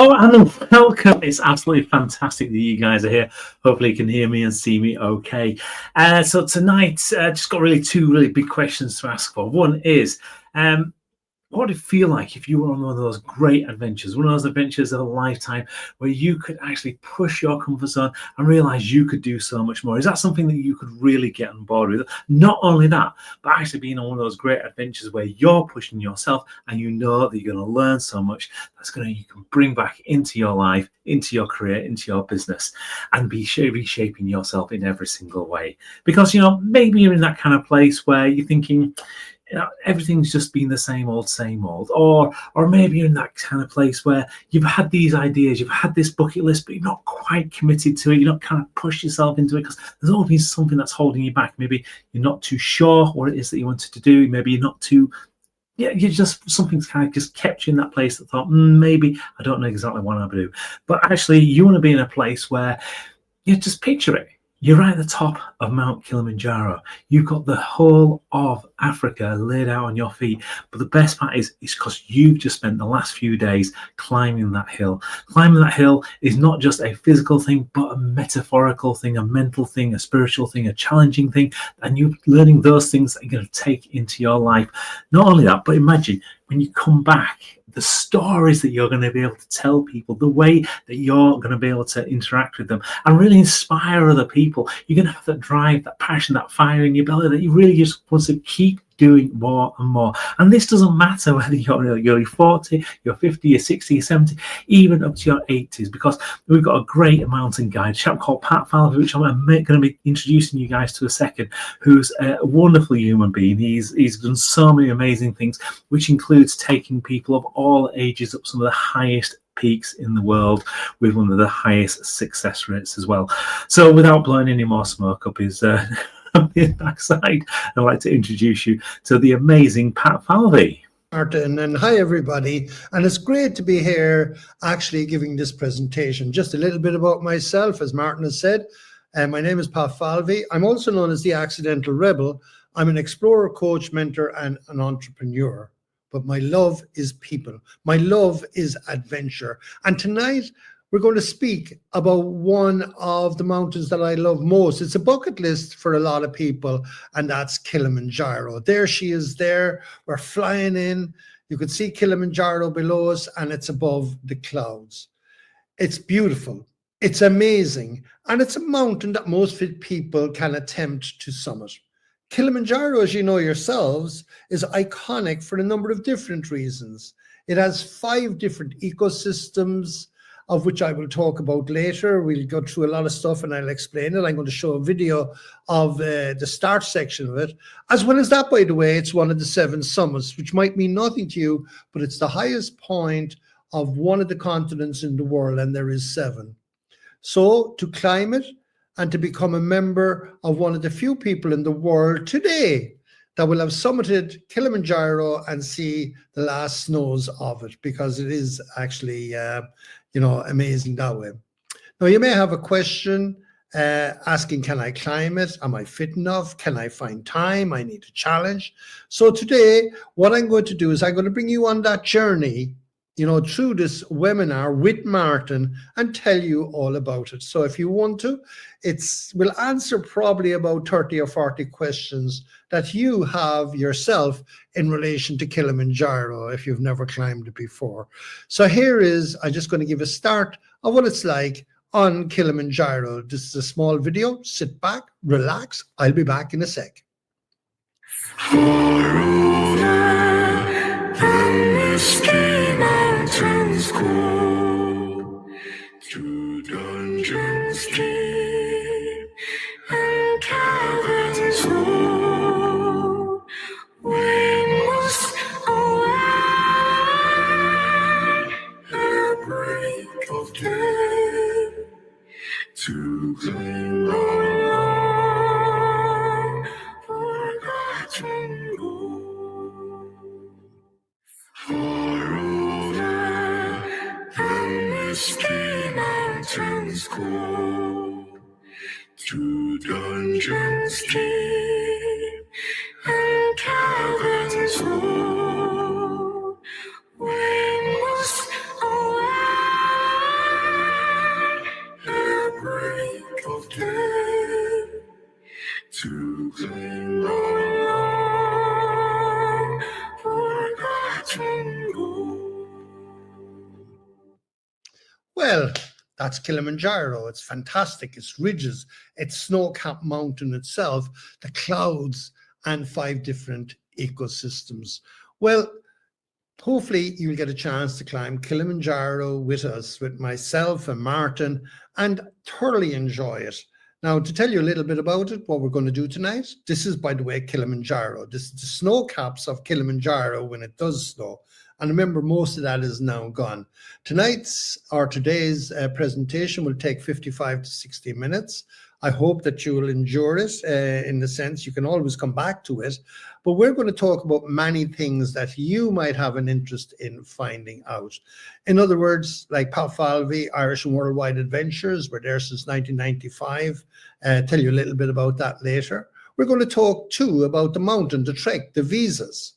Hello and welcome. It's absolutely fantastic that you guys are here. Hopefully you can hear me and see me okay. So tonight, just got two really big questions to ask for. One is, what would it feel like if you were on one of those great adventures, one of those adventures of a lifetime where you could actually push your comfort zone and realize you could do so much more? Is that something that you could really get on board with? Not only that, but actually being on one of those great adventures where you're pushing yourself and you know that you're going to learn so much you can bring back into your life, into your career, into your business, and be reshaping yourself in every single way. Because, maybe you're in that kind of place where you're thinking, everything's just been the same old, or maybe you're in that kind of place where you've had these ideas, you've had this bucket list, but you're not quite committed to it. You're not kind of push yourself into it because there's always been something that's holding you back. Maybe you're not too sure what it is that you wanted to do. Maybe you're not too, you're just, something's kind of just kept you in that place that thought, maybe I don't know exactly what I'm going to do. But actually, you want to be in a place where you just picture it. You're right at the top of Mount Kilimanjaro. You've got the whole of Africa laid out on your feet. But the best part is because you've just spent the last few days climbing that hill. Climbing that hill is not just a physical thing, but a metaphorical thing, a mental thing, a spiritual thing, a challenging thing. And you're learning those things that you're going to take into your life. Not only that, but imagine when you come back, the stories that you're going to be able to tell people, the way that you're going to be able to interact with them and really inspire other people. You're going to have that drive, that passion, that fire in your belly that you really just want to keep doing more and more. And this doesn't matter whether you're 40, you're 50, you're 60, you're 70, even up to your 80s, because we've got a great mountain guide, a chap called Pat Falvey, which I'm going to be introducing you guys to a second, who's a wonderful human being. He's done so many amazing things, which includes taking people of all ages up some of the highest peaks in the world with one of the highest success rates as well. So without blowing any more smoke up his backside, I'd like to introduce you to the amazing Pat Falvey. Martin, and hi everybody, and it's great to be here actually giving this presentation. Just a little bit about myself, as Martin has said. My name is Pat Falvey. I'm also known as the Accidental Rebel. I'm an explorer, coach, mentor, and an entrepreneur. But my love is people. My love is adventure. And tonight we're going to speak about one of the mountains that I love most. It's a bucket list for a lot of people, and that's Kilimanjaro. There she is there. We're flying in. You can see Kilimanjaro below us, and it's above the clouds. It's beautiful. It's amazing. And it's a mountain that most fit people can attempt to summit. Kilimanjaro, as you know yourselves, is iconic for a number of different reasons. It has 5 different ecosystems, of which I will talk about later. We'll go through a lot of stuff and I'll explain it. I'm going to show a video of the start section of it. As well as that, by the way, it's one of the 7 summits, which might mean nothing to you, but it's the highest point of one of the continents in the world, and there is 7. So to climb it and to become a member of one of the few people in the world today that will have summited Kilimanjaro and see the last snows of it, because it is actually amazing that way. Now, you may have a question asking, can I climb it? Am I fit enough? Can I find time? I need a challenge. So today, what I'm going to do is I'm going to bring you on that journey, through this webinar with Martin, and tell you all about it. So if you want to, we'll answer probably about 30 or 40 questions that you have yourself in relation to Kilimanjaro if you've never climbed it before. So I'm just going to give a start of what it's like on Kilimanjaro. This is a small video. Sit back, relax. I'll be back in a sec. Far over the misty mountains go, to dungeons deep and caverns low, we must away at break of day to claim our long forgotten gold. Far over the misty mountains go, to dungeons deep and caverns low, we must away Well, that's Kilimanjaro. It's fantastic. It's ridges, it's snow-capped mountain itself, the clouds, and 5 different ecosystems. Well, hopefully you'll get a chance to climb Kilimanjaro with us, with myself and Martin, and thoroughly enjoy it. Now, to tell you a little bit about it, what we're going to do tonight, this is, by the way, Kilimanjaro. This is the snow caps of Kilimanjaro when it does snow. And remember, most of that is now gone. Today's presentation will take 55 to 60 minutes. I hope that you will endure it in the sense you can always come back to it. But we're going to talk about many things that you might have an interest in finding out. In other words, like Pat Falvey, Irish and Worldwide Adventures, we're there since 1995. Tell you a little bit about that later. We're going to talk too about the mountain, the trek, the visas.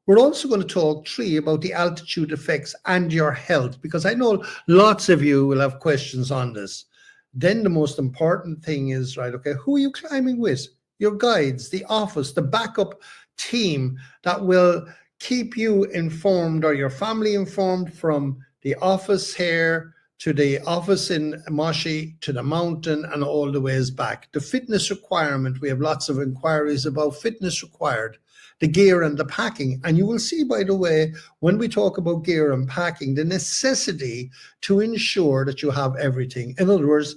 We're also going to talk, 3, about the altitude effects and your health, because I know lots of you will have questions on this. Then the most important thing is, right, okay, who are you climbing with? Your guides, the office, the backup team that will keep you informed or your family informed from the office here to the office in Moshi to the mountain and all the ways back. The fitness requirement, we have lots of inquiries about fitness required, the gear and the packing. And you will see, by the way, when we talk about gear and packing, the necessity to ensure that you have everything. In other words,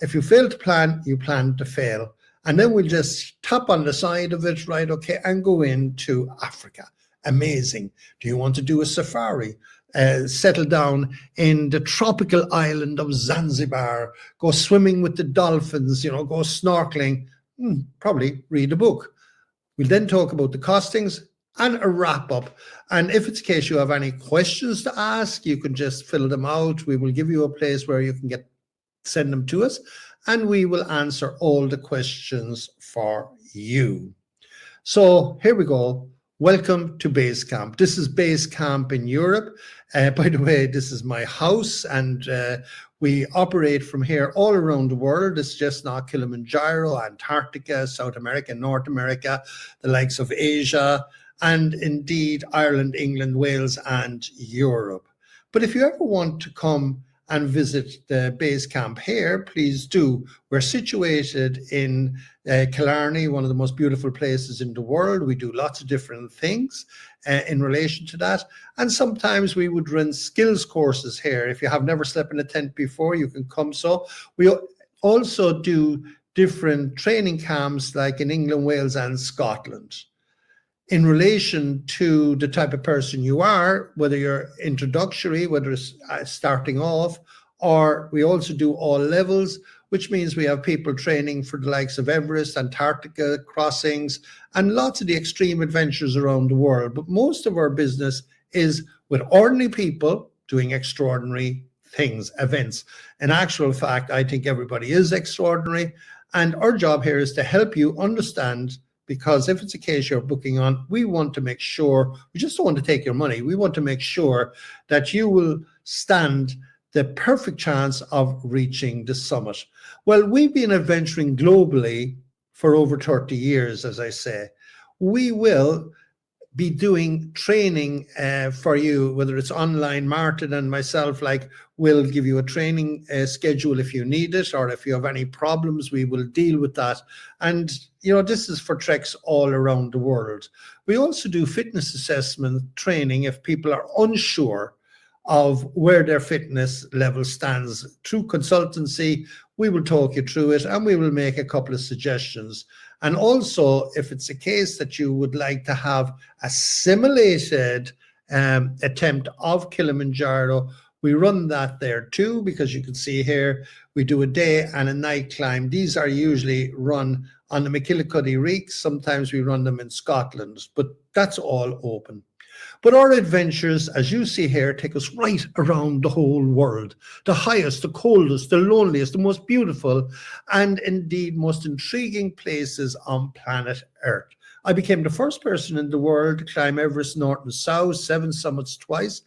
if you fail to plan, you plan to fail. And then we'll just tap on the side of it, right, okay, and go into Africa. Amazing. Do you want to do a safari? Settle down in the tropical island of Zanzibar, go swimming with the dolphins, go snorkeling, probably read a book. We'll then talk about the costings and a wrap up. And if it's the case you have any questions to ask, you can just fill them out. We will give you a place where you can send them to us, and we will answer all the questions for you. So here we go. Welcome to base camp. This is base camp in Europe. By the way, this is my house, and we operate from here all around the world. It's just not Kilimanjaro, Antarctica, South America, North America, the likes of Asia, and indeed Ireland, England, Wales, and Europe. But if you ever want to come and visit the base camp here, please do. We're situated in Killarney, one of the most beautiful places in the world. We do lots of different things in relation to that. And sometimes we would run skills courses here. If you have never slept in a tent before, you can come. So we also do different training camps like in England, Wales, and Scotland. In relation to the type of person you are, whether you're introductory, whether it's starting off, or we also do all levels, which means we have people training for the likes of Everest, Antarctica, crossings, and lots of the extreme adventures around the world. But most of our business is with ordinary people doing extraordinary things, events. In actual fact, I think everybody is extraordinary. And our job here is to help you understand, because if it's a case you're booking on, we want to make sure, we just don't want to take your money. We want to make sure that you will stand the perfect chance of reaching the summit. Well, we've been adventuring globally for over 30 years, as I say. We will be doing training for you, whether it's online. Martin and myself will give you a training schedule if you need it, or if you have any problems, we will deal with that. And this is for treks all around the world. We also do fitness assessment training if people are unsure of where their fitness level stands. Through consultancy, we will talk you through it, and we will make a couple of suggestions. And also, if it's a case that you would like to have a simulated attempt of Kilimanjaro, we run that there too, because you can see here, we do a day and a night climb. These are usually run on the McKillicuddy Reeks. Sometimes we run them in Scotland, but that's all open. But our adventures, as you see here, take us right around the whole world. The highest, the coldest, the loneliest, the most beautiful, and indeed most intriguing places on planet Earth. I became the first person in the world to climb Everest North and South, 7 summits twice.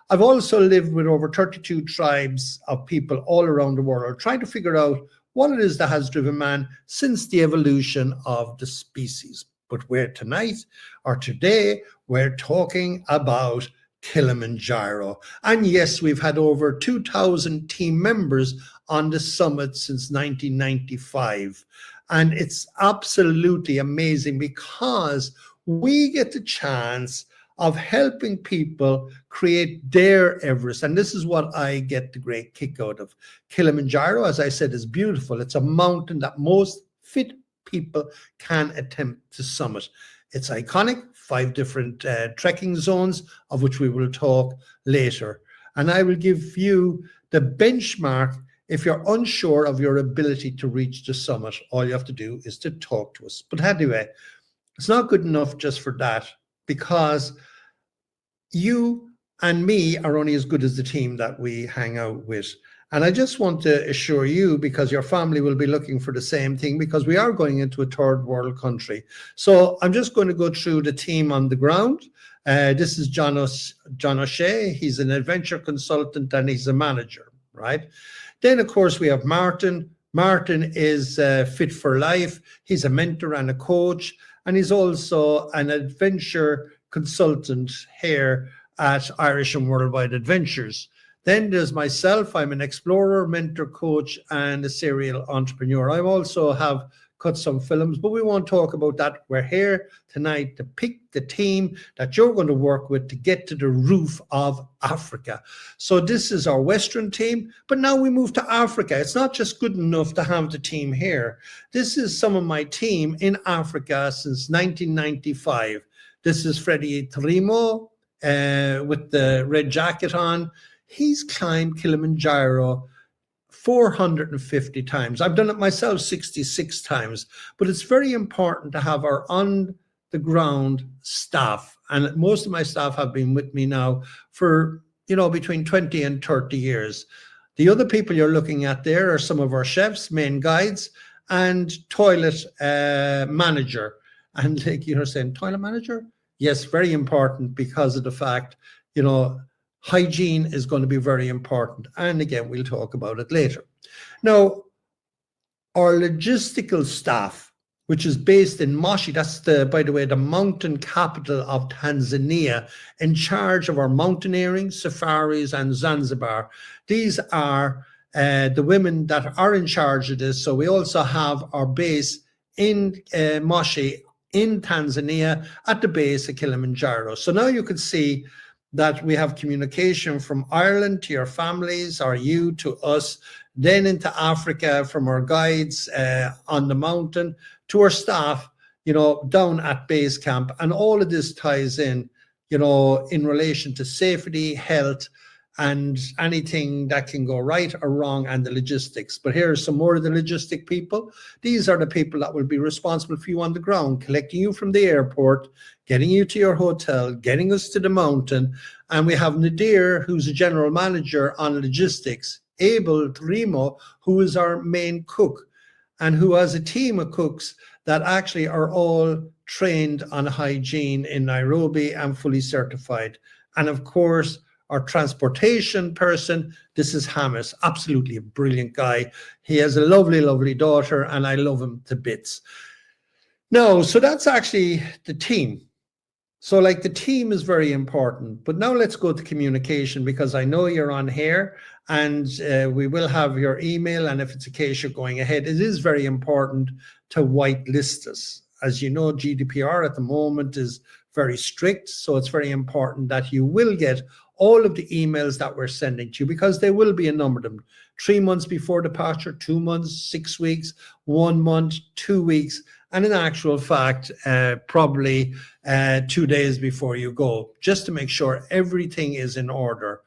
I've also lived with over 32 tribes of people all around the world, trying to figure out what it is that has driven man since the evolution of the species. But today, we're talking about Kilimanjaro. And yes, we've had over 2,000 team members on the summit since 1995. And it's absolutely amazing because we get the chance of helping people create their Everest. And this is what I get the great kick out of. Kilimanjaro, as I said, is beautiful. It's a mountain that most fit people can attempt to summit. It's iconic, 5 different trekking zones, of which we will talk later. And I will give you the benchmark. If you're unsure of your ability to reach the summit, all you have to do is to talk to us. But anyway, it's not good enough just for that, because you and me are only as good as the team that we hang out with. And I just want to assure you, because your family will be looking for the same thing, because we are going into a third world country. So I'm just going to go through the team on the ground. This is John O'Shea. He's an adventure consultant and he's a manager, right? Then, of course, we have Martin. Martin is fit for life. He's a mentor and a coach, and he's also an adventure consultant here at Irish and Worldwide Adventures. Then there's myself. I'm an explorer, mentor, coach, and a serial entrepreneur. I also have cut some films, but we won't talk about that. We're here tonight to pick the team that you're going to work with to get to the roof of Africa. So this is our Western team, but now we move to Africa. It's not just good enough to have the team here. This is some of my team in Africa since 1995. This is Freddie Trimo with the red jacket on. He's climbed Kilimanjaro 450 times. I've done it myself 66 times, but it's very important to have our on-the-ground staff. And most of my staff have been with me now for, between 20 and 30 years. The other people you're looking at there are some of our chefs, main guides, and toilet manager. And like you're saying, toilet manager? Yes, very important, because of the fact, hygiene is going to be very important. And again, we'll talk about it later. Now, our logistical staff, which is based in Moshi, that's by the way, the mountain capital of Tanzania, in charge of our mountaineering, safaris, and Zanzibar. These are the women that are in charge of this. So we also have our base in Moshi in Tanzania at the base of Kilimanjaro. So now you can see that we have communication from Ireland to your families, or you to us, then into Africa from our guides on the mountain to our staff, down at base camp. And all of this ties in, in relation to safety, health, and anything that can go right or wrong, and the logistics. But here are some more of the logistic people. These are the people that will be responsible for you on the ground, collecting you from the airport, getting you to your hotel, getting us to the mountain. And we have Nadir, who's a general manager on logistics, Abel Trimo, who is our main cook, and who has a team of cooks that actually are all trained on hygiene in Nairobi and fully certified. And of course, our transportation person, this is Hamis, absolutely a brilliant guy. He has a lovely, lovely daughter, and I love him to bits. No, so that's actually the team. So the team is very important. But now let's go to communication, because I know you're on here, and we will have your email. And if it's a case you're going ahead, it is very important to whitelist us. As you know, GDPR at the moment is very strict. So it's very important that you will get all of the emails that we're sending to you, because there will be a number of them. 3 months before departure, 2 months, 6 weeks, 1 month, 2 weeks, and in actual fact, probably 2 days before you go, just to make sure everything is in order.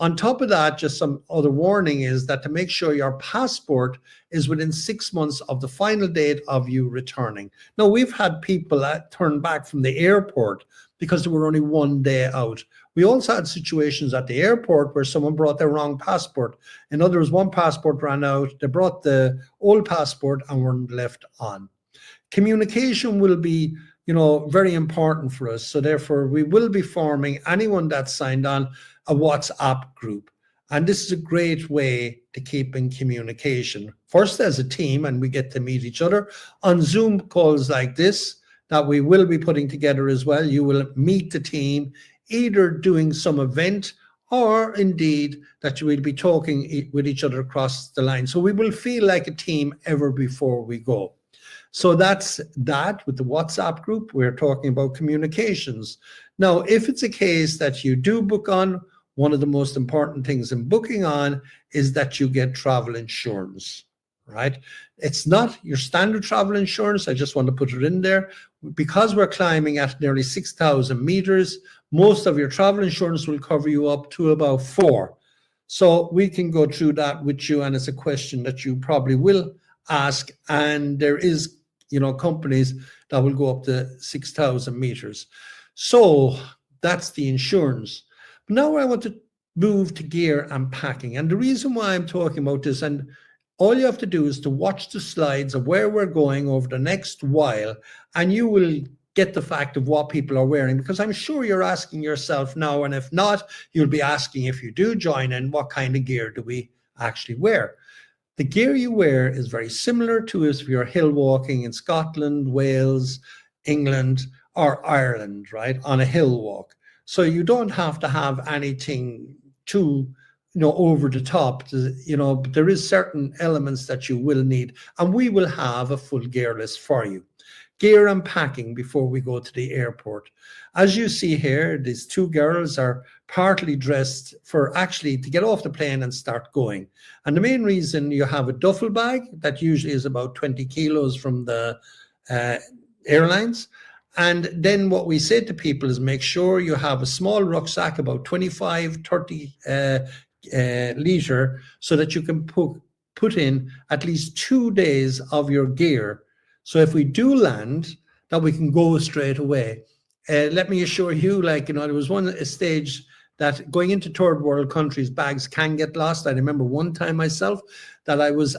On top of that, just some other warning is that to make sure your passport is within 6 months of the final date of you returning. Now, we've had people turn back from the airport because they were only 1 day out. We also had situations at the airport where someone brought their wrong passport. In other words, one passport ran out, they brought the old passport and weren't left on. Communication will be, very important for us. So therefore, we will be forming, anyone that's signed on, a WhatsApp group. And this is a great way to keep in communication. First as a team, and we get to meet each other on Zoom calls like this that we will be putting together as well. You will meet the team either doing some event or indeed that you will be talking with each other across the line. So we will feel like a team ever before we go. So that's that with the WhatsApp group. We're talking about communications. Now, if it's a case that you do book on, one of the most important things in booking on is that you get travel insurance, right? It's not your standard travel insurance. I just want to put it in there. Because we're climbing at nearly 6,000 meters, most of your travel insurance will cover you up to about 4. So we can go through that with you, and it's a question that you probably will ask, and there is, you know, companies that will go up to 6,000 meters. So that's the insurance. Now I want to move to gear and packing, and the reason why I'm talking about this, and all you have to do is to watch the slides of where we're going over the next while, and you will get the fact of what people are wearing, because I'm sure you're asking yourself now, and if not, you'll be asking if you do join in, what kind of gear do we actually wear? The gear you wear is very similar to if you're hill walking in Scotland, Wales, England, or Ireland, right, on a hill walk. So you don't have to have anything too, you know, over the top, you know, but there is certain elements that you will need, and we will have a full gear list for you. Gear and packing before we go to the airport. As you see here, these two girls are partly dressed for actually to get off the plane and start going. And the main reason, you have a duffel bag that usually is about 20 kilos from the airlines. And then what we say to people is make sure you have a small rucksack, about 25, 30 liter, so that you can put in at least 2 days of your gear. So if we do land, that we can go straight away. Let me assure you, like, you know, there was a stage that going into third world countries, bags can get lost. I remember one time myself that I was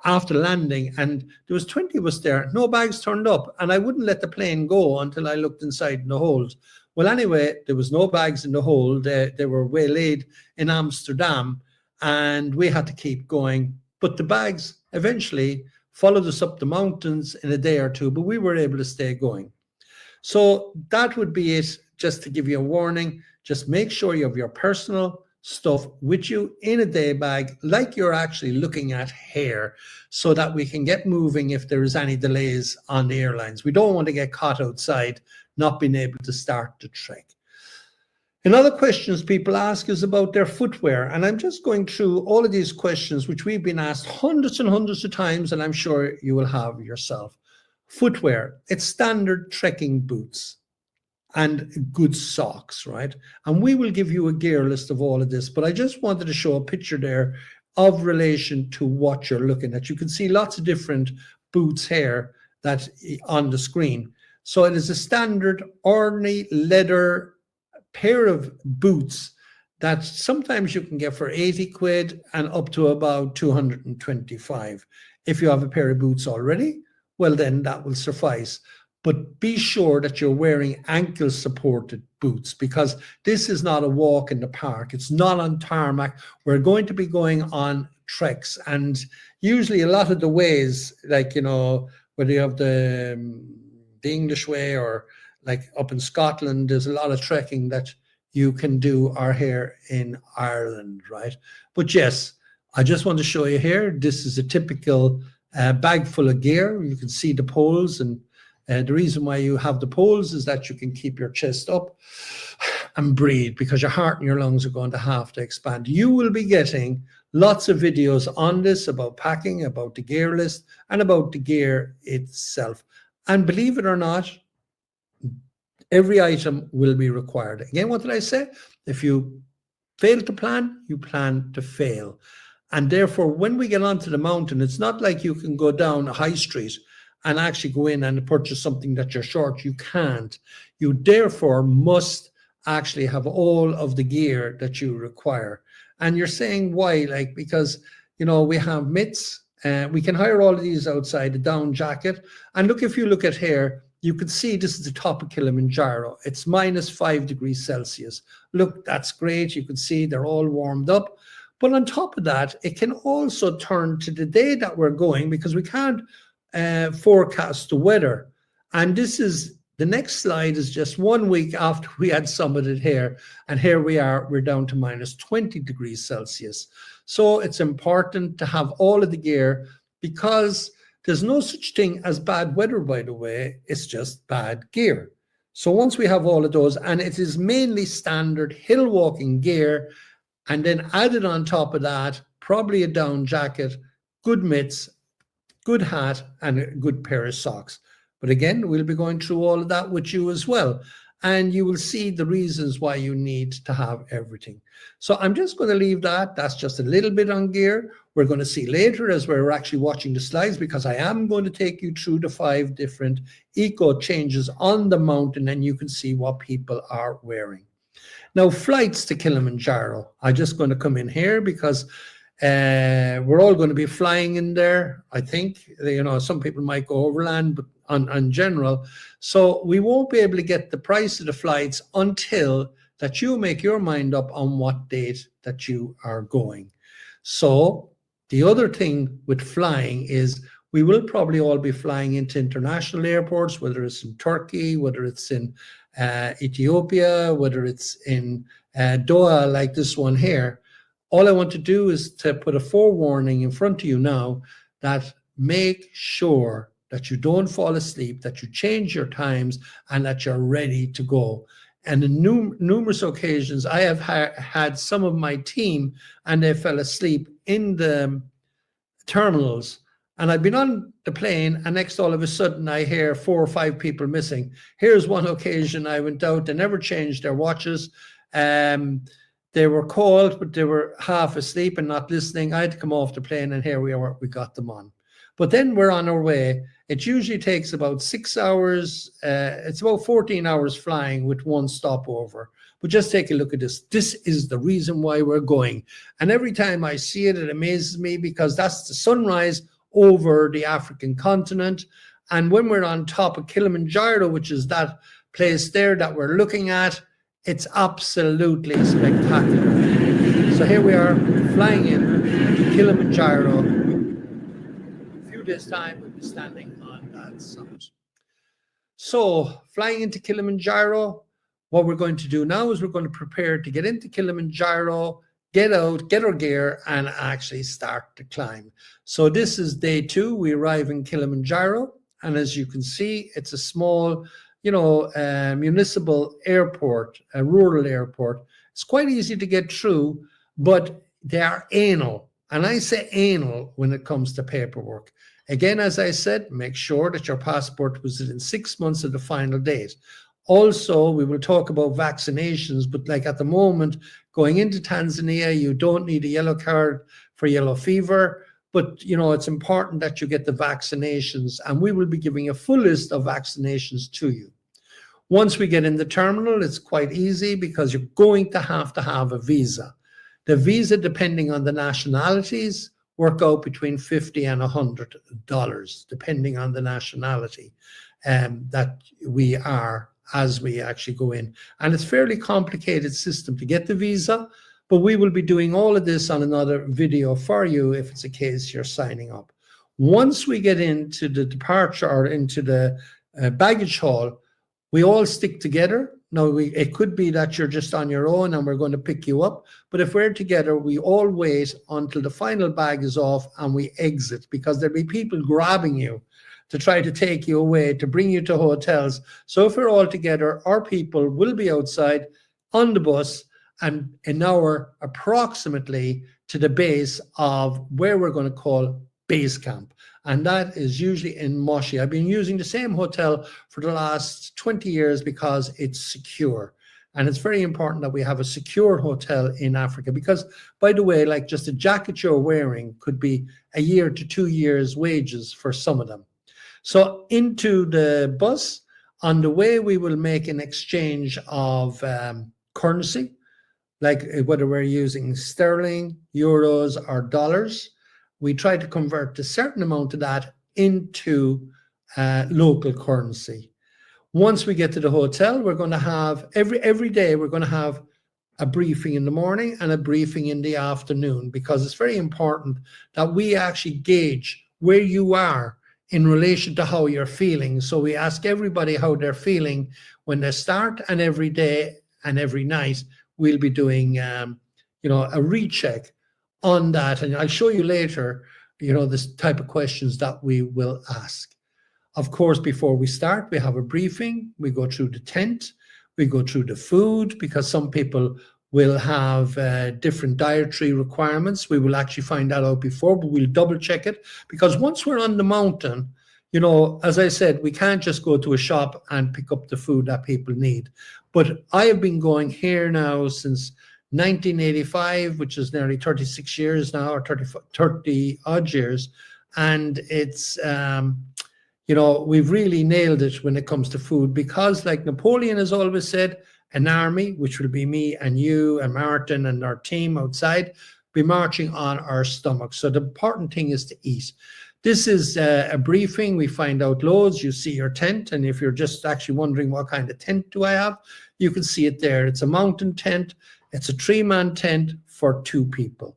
after landing, and there was 20 of us there, no bags turned up, and I wouldn't let the plane go until I looked inside in the hold. Well, anyway, there was no bags in the hold. They were waylaid in Amsterdam, and we had to keep going. But the bags eventually followed us up the mountains in a day or two, but we were able to stay going. So that would be it, just to give you a warning. Just make sure you have your personal stuff with you in a day bag, like you're actually looking at here, so that we can get moving if there is any delays on the airlines. We don't want to get caught outside, not being able to start the trek. Another questions people ask is about their footwear, and I'm just going through all of these questions which we've been asked hundreds and hundreds of times, and I'm sure you will have yourself. Footwear, it's standard trekking boots and good socks, right? And we will give you a gear list of all of this, but I just wanted to show a picture there of relation to what you're looking at. You can see lots of different boots here that on the screen. So it is a standard ordinary leather pair of boots that sometimes you can get for 80 quid and up to about 225. If you have a pair of boots already, well, then that will suffice. But be sure that you're wearing ankle supported boots, because this is not a walk in the park. It's not on tarmac. We're going to be going on treks, and usually a lot of the ways, like, you know, whether you have the English way or like up in Scotland, there's a lot of trekking that you can do are here in Ireland, right? But yes, I just want to show you here, this is a typical bag full of gear. You can see the poles, and the reason why you have the poles is that you can keep your chest up and breathe, because your heart and your lungs are going to have to expand. You will be getting lots of videos on this about packing, about the gear list, and about the gear itself. And believe it or not, every item will be required. Again, what did I say? If you fail to plan, you plan to fail. And therefore, when we get onto the mountain, it's not like you can go down a high street and actually go in and purchase something that you're short. You can't. You therefore must actually have all of the gear that you require. And you're saying why? Like, because, you know, we have mitts, we can hire all of these outside, a down jacket. And look, if you look at here, you can see this is the top of Kilimanjaro. It's -5 degrees Celsius. Look, that's great. You can see they're all warmed up. But on top of that, it can also turn to the day that we're going, because we can't forecast the weather. And this is the next slide is just 1 week after we had summited here, and here we are, we're down to minus 20 degrees Celsius. So it's important to have all of the gear, because there's no such thing as bad weather, by the way, it's just bad gear. So once we have all of those, and it is mainly standard hill walking gear, and then added on top of that, probably a down jacket, good mitts, good hat, and a good pair of socks. But again, we'll be going through all of that with you as well. And you will see the reasons why you need to have everything. So I'm just going to leave that. That's just a little bit on gear. We're going to see later as we're actually watching the slides, because I am going to take you through the 5 different eco changes on the mountain, and you can see what people are wearing. Now, flights to Kilimanjaro. I'm just going to come in here because we're all going to be flying in there. I think, you know, some people might go overland, but on general. So we won't be able to get the price of the flights until that you make your mind up on what date that you are going. So the other thing with flying is we will probably all be flying into international airports, whether it's in Turkey, whether it's in Ethiopia, whether it's in Doha, like this one here. All I want to do is to put a forewarning in front of you now that make sure that you don't fall asleep, that you change your times, and that you're ready to go. And on numerous occasions, I have had some of my team, and they fell asleep in the terminals. And I've been on the plane, and next all of a sudden I hear 4 or 5 people missing. Here's one occasion I went out, they never changed their watches. They were called, but they were half asleep and not listening. I had to come off the plane, and here we are, we got them on. But then we're on our way. It usually takes about 6 hours. It's about 14 hours flying with one stopover. But just take a look at this. This is the reason why we're going. And every time I see it, it amazes me, because that's the sunrise over the African continent. And when we're on top of Kilimanjaro, which is that place there that we're looking at, it's absolutely spectacular. So here we are flying in to Kilimanjaro. This time we'll be standing on that summit. So flying into Kilimanjaro, what we're going to do now is we're going to prepare to get into Kilimanjaro, get out, get our gear, and actually start the climb. So this is day 2. We arrive in Kilimanjaro, and as you can see, it's a small, you know, municipal airport, a rural airport. It's quite easy to get through, but they are anal. And I say anal when it comes to paperwork. Again, as I said, make sure that your passport was within 6 months of the final date. Also, we will talk about vaccinations, but like at the moment, going into Tanzania, you don't need a yellow card for yellow fever, but you know, it's important that you get the vaccinations, and we will be giving a full list of vaccinations to you. Once we get in the terminal, it's quite easy because you're going to have a visa. The visa, depending on the nationalities, work out between $50 and $100, depending on the nationality that we are as we actually go in. And it's a fairly complicated system to get the visa, but we will be doing all of this on another video for you if it's a case you're signing up. Once we get into the departure or into the baggage hall, we all stick together. Now, it could be that you're just on your own and we're going to pick you up. But if we're together, we all wait until the final bag is off and we exit, because there'll be people grabbing you to try to take you away, to bring you to hotels. So if we're all together, our people will be outside on the bus and an hour approximately to the base of where we're going to call base camp. And that is usually in Moshi. I've been using the same hotel for the last 20 years because it's secure. And it's very important that we have a secure hotel in Africa, because, by the way, like just a jacket you're wearing could be a year to 2 years' wages for some of them. So into the bus, on the way, we will make an exchange of currency, like whether we're using sterling, euros, or dollars. We try to convert a certain amount of that into local currency. Once we get to the hotel, we're going to have, every day, we're going to have a briefing in the morning and a briefing in the afternoon, because it's very important that we actually gauge where you are in relation to how you're feeling. So we ask everybody how they're feeling when they start, and every day and every night we'll be doing, a recheck on that. And I'll show you later, this type of questions that we will ask. Of course, before we start, we have a briefing. We go through the tent. We go through the food, because some people will have different dietary requirements. We will actually find that out before, but we'll double check it, because once we're on the mountain, as I said, we can't just go to a shop and pick up the food that people need. But I have been going here now since 1985, which is nearly 36 years now, or 30 odd years. And it's, we've really nailed it when it comes to food, because like Napoleon has always said, an army, which will be me and you and Martin and our team outside, be marching on our stomachs. So the important thing is to eat. This is a briefing. We find out loads. You see your tent. And if you're just actually wondering what kind of tent do I have, you can see it there. It's a mountain tent. It's a 3-man tent for 2 people.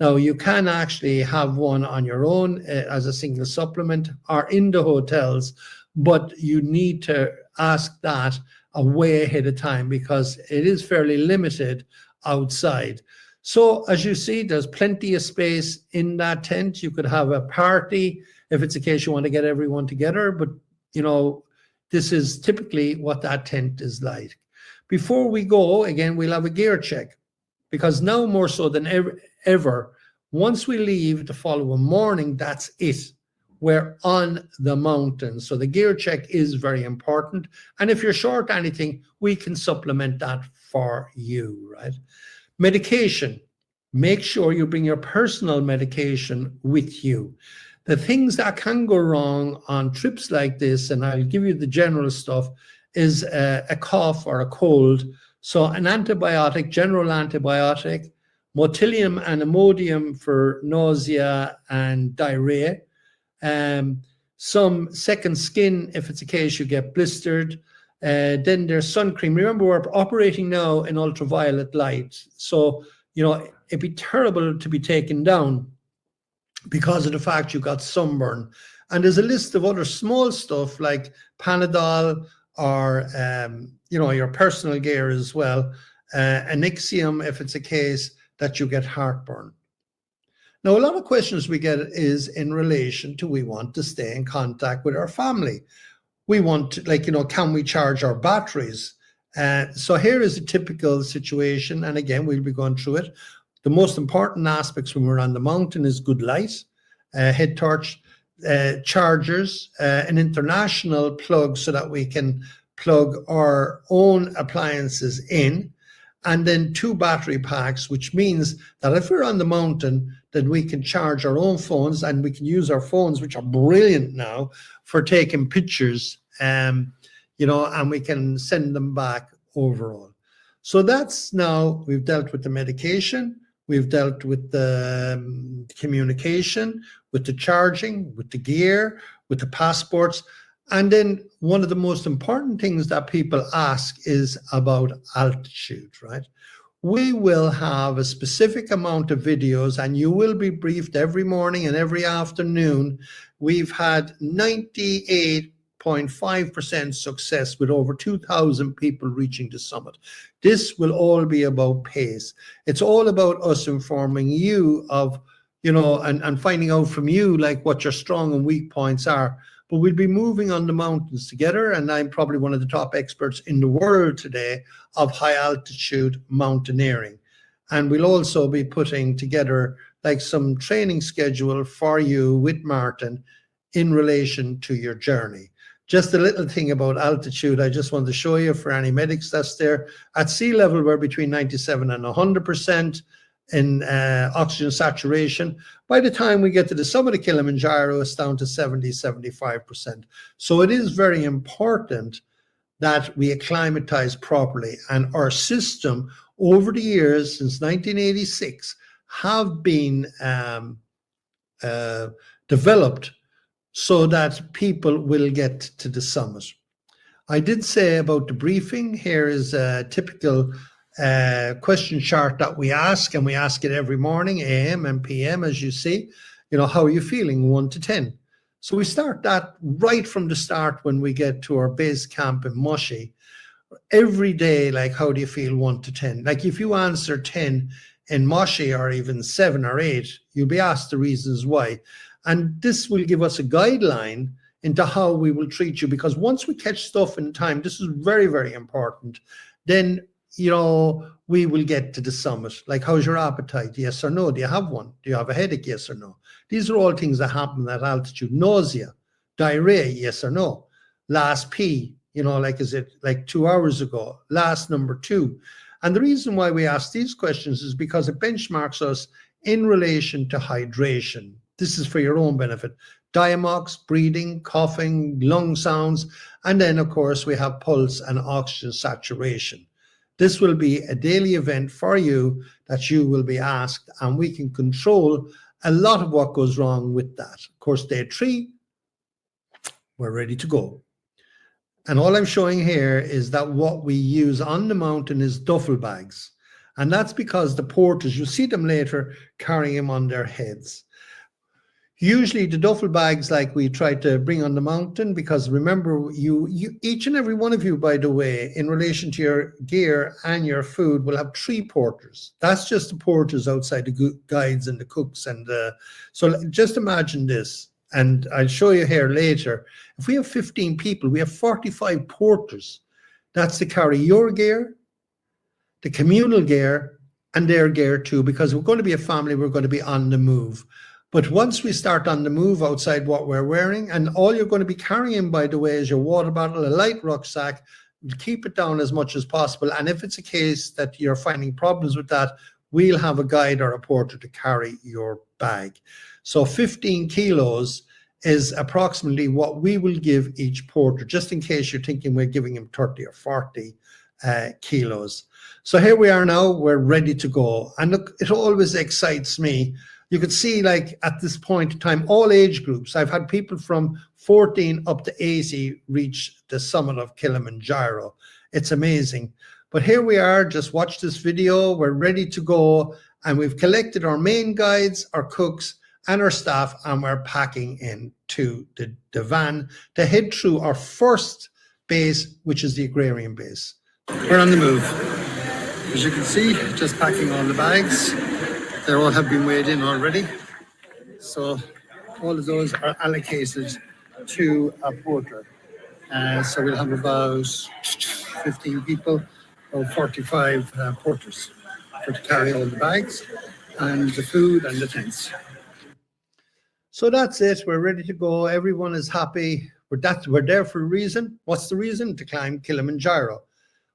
Now, you can actually have one on your own as a single supplement or in the hotels, but you need to ask that way ahead of time, because it is fairly limited outside. So as you see, there's plenty of space in that tent. You could have a party if it's a case you want to get everyone together, but this is typically what that tent is like. Before we go, again, we'll have a gear check, because now more so than ever, once we leave the following morning, that's it. We're on the mountain. So the gear check is very important. And if you're short anything, we can supplement that for you, right? Medication. Make sure you bring your personal medication with you. The things that can go wrong on trips like this, and I'll give you the general stuff, is a cough or a cold. So an antibiotic, general antibiotic, Motilium and Imodium for nausea and diarrhea. Some second skin if it's a case you get blistered. Then there's sun cream. Remember, we're operating now in ultraviolet light. So, it'd be terrible to be taken down because of the fact you got sunburn. And there's a list of other small stuff like Panadol or, your personal gear as well. Anixium if it's a case that you get heartburn. Now, a lot of questions we get is in relation to, we want to stay in contact with our family. We want to, can we charge our batteries? So here is a typical situation. And again, we'll be going through it. The most important aspects when we're on the mountain is good light, head torch, chargers, an international plug so that we can plug our own appliances in, and then 2 battery packs, which means that if we're on the mountain, then we can charge our own phones, and we can use our phones, which are brilliant now, for taking pictures, and we can send them back overall. So that's now, we've dealt with the medication, we've dealt with the communication, with the charging, with the gear, with the passports. And then one of the most important things that people ask is about altitude, right? We will have a specific amount of videos, and you will be briefed every morning and every afternoon. We've had 98.5% success with over 2,000 people reaching the summit. This will all be about pace. It's all about us informing you of, and finding out from you like what your strong and weak points are. But we'll be moving on the mountains together, and I'm probably one of the top experts in the world today of high altitude mountaineering. And we'll also be putting together like some training schedule for you with Martin in relation to your journey. Just a little thing about altitude, I just want to show you for any medics that's there. At sea level, we're between 97 and 100% in oxygen saturation. By the time we get to the summit of Kilimanjaro, it's down to 70-75%. So it is very important that we acclimatize properly. And our system over the years, since 1986, have been developed so that people will get to the summit. I did say about the briefing. Here is a typical question chart that we ask, and we ask it every morning, AM and PM, as you see. How are you feeling, 1 to 10? So we start that right from the start when we get to our base camp in Mushy. Every day, like, how do you feel 1 to 10? Like, if you answer 10 in Mushy or even 7 or 8, you'll be asked the reasons why. And this will give us a guideline into how we will treat you, because once we catch stuff in time, this is very, very important, then, you know, we will get to the summit. Like, how's your appetite? Yes or no? Do you have one? Do you have a headache? Yes or no? These are all things that happen at altitude. Nausea, diarrhea, yes or no? Last pee, you know, like, is it like 2 hours ago? Last number 2. And the reason why we ask these questions is because it benchmarks us in relation to hydration. This is for your own benefit. Diamox, breathing, coughing, lung sounds, and then, of course, we have pulse and oxygen saturation. This will be a daily event for you that you will be asked, and we can control a lot of what goes wrong with that. Of course, day 3, we're ready to go. And all I'm showing here is that what we use on the mountain is duffel bags. And that's because the porters, you'll see them later, carrying them on their heads. Usually the duffel bags, like, we try to bring on the mountain, because remember, you each and every one of you, by the way, in relation to your gear and your food, will have 3 porters. That's just the porters outside the guides and the cooks. And so just imagine this, and I'll show you here later. If we have 15 people, we have 45 porters. That's to carry your gear, the communal gear, and their gear too, because we're going to be a family, we're going to be on the move. But once we start on the move outside what we're wearing, and all you're going to be carrying, by the way, is your water bottle, a light rucksack, keep it down as much as possible. And if it's a case that you're finding problems with that, we'll have a guide or a porter to carry your bag. So 15 kilos is approximately what we will give each porter, just in case you're thinking we're giving him 30 or 40 kilos. So here we are now, we're ready to go. And look, it always excites me. You could see, like, at this point in time, all age groups. I've had people from 14 up to 80 reach the summit of Kilimanjaro. It's amazing. But here we are, just watch this video. We're ready to go. And we've collected our main guides, our cooks, and our staff, and we're packing into the van to head through our first base, which is the agrarian base. We're on the move. As you can see, just packing all the bags. They all have been weighed in already. So all of those are allocated to a porter. So we'll have about 15 people, or 45 porters to carry all the bags and the food and the tents. So that's it. We're ready to go. Everyone is happy. We're there for a reason. What's the reason? To climb Kilimanjaro,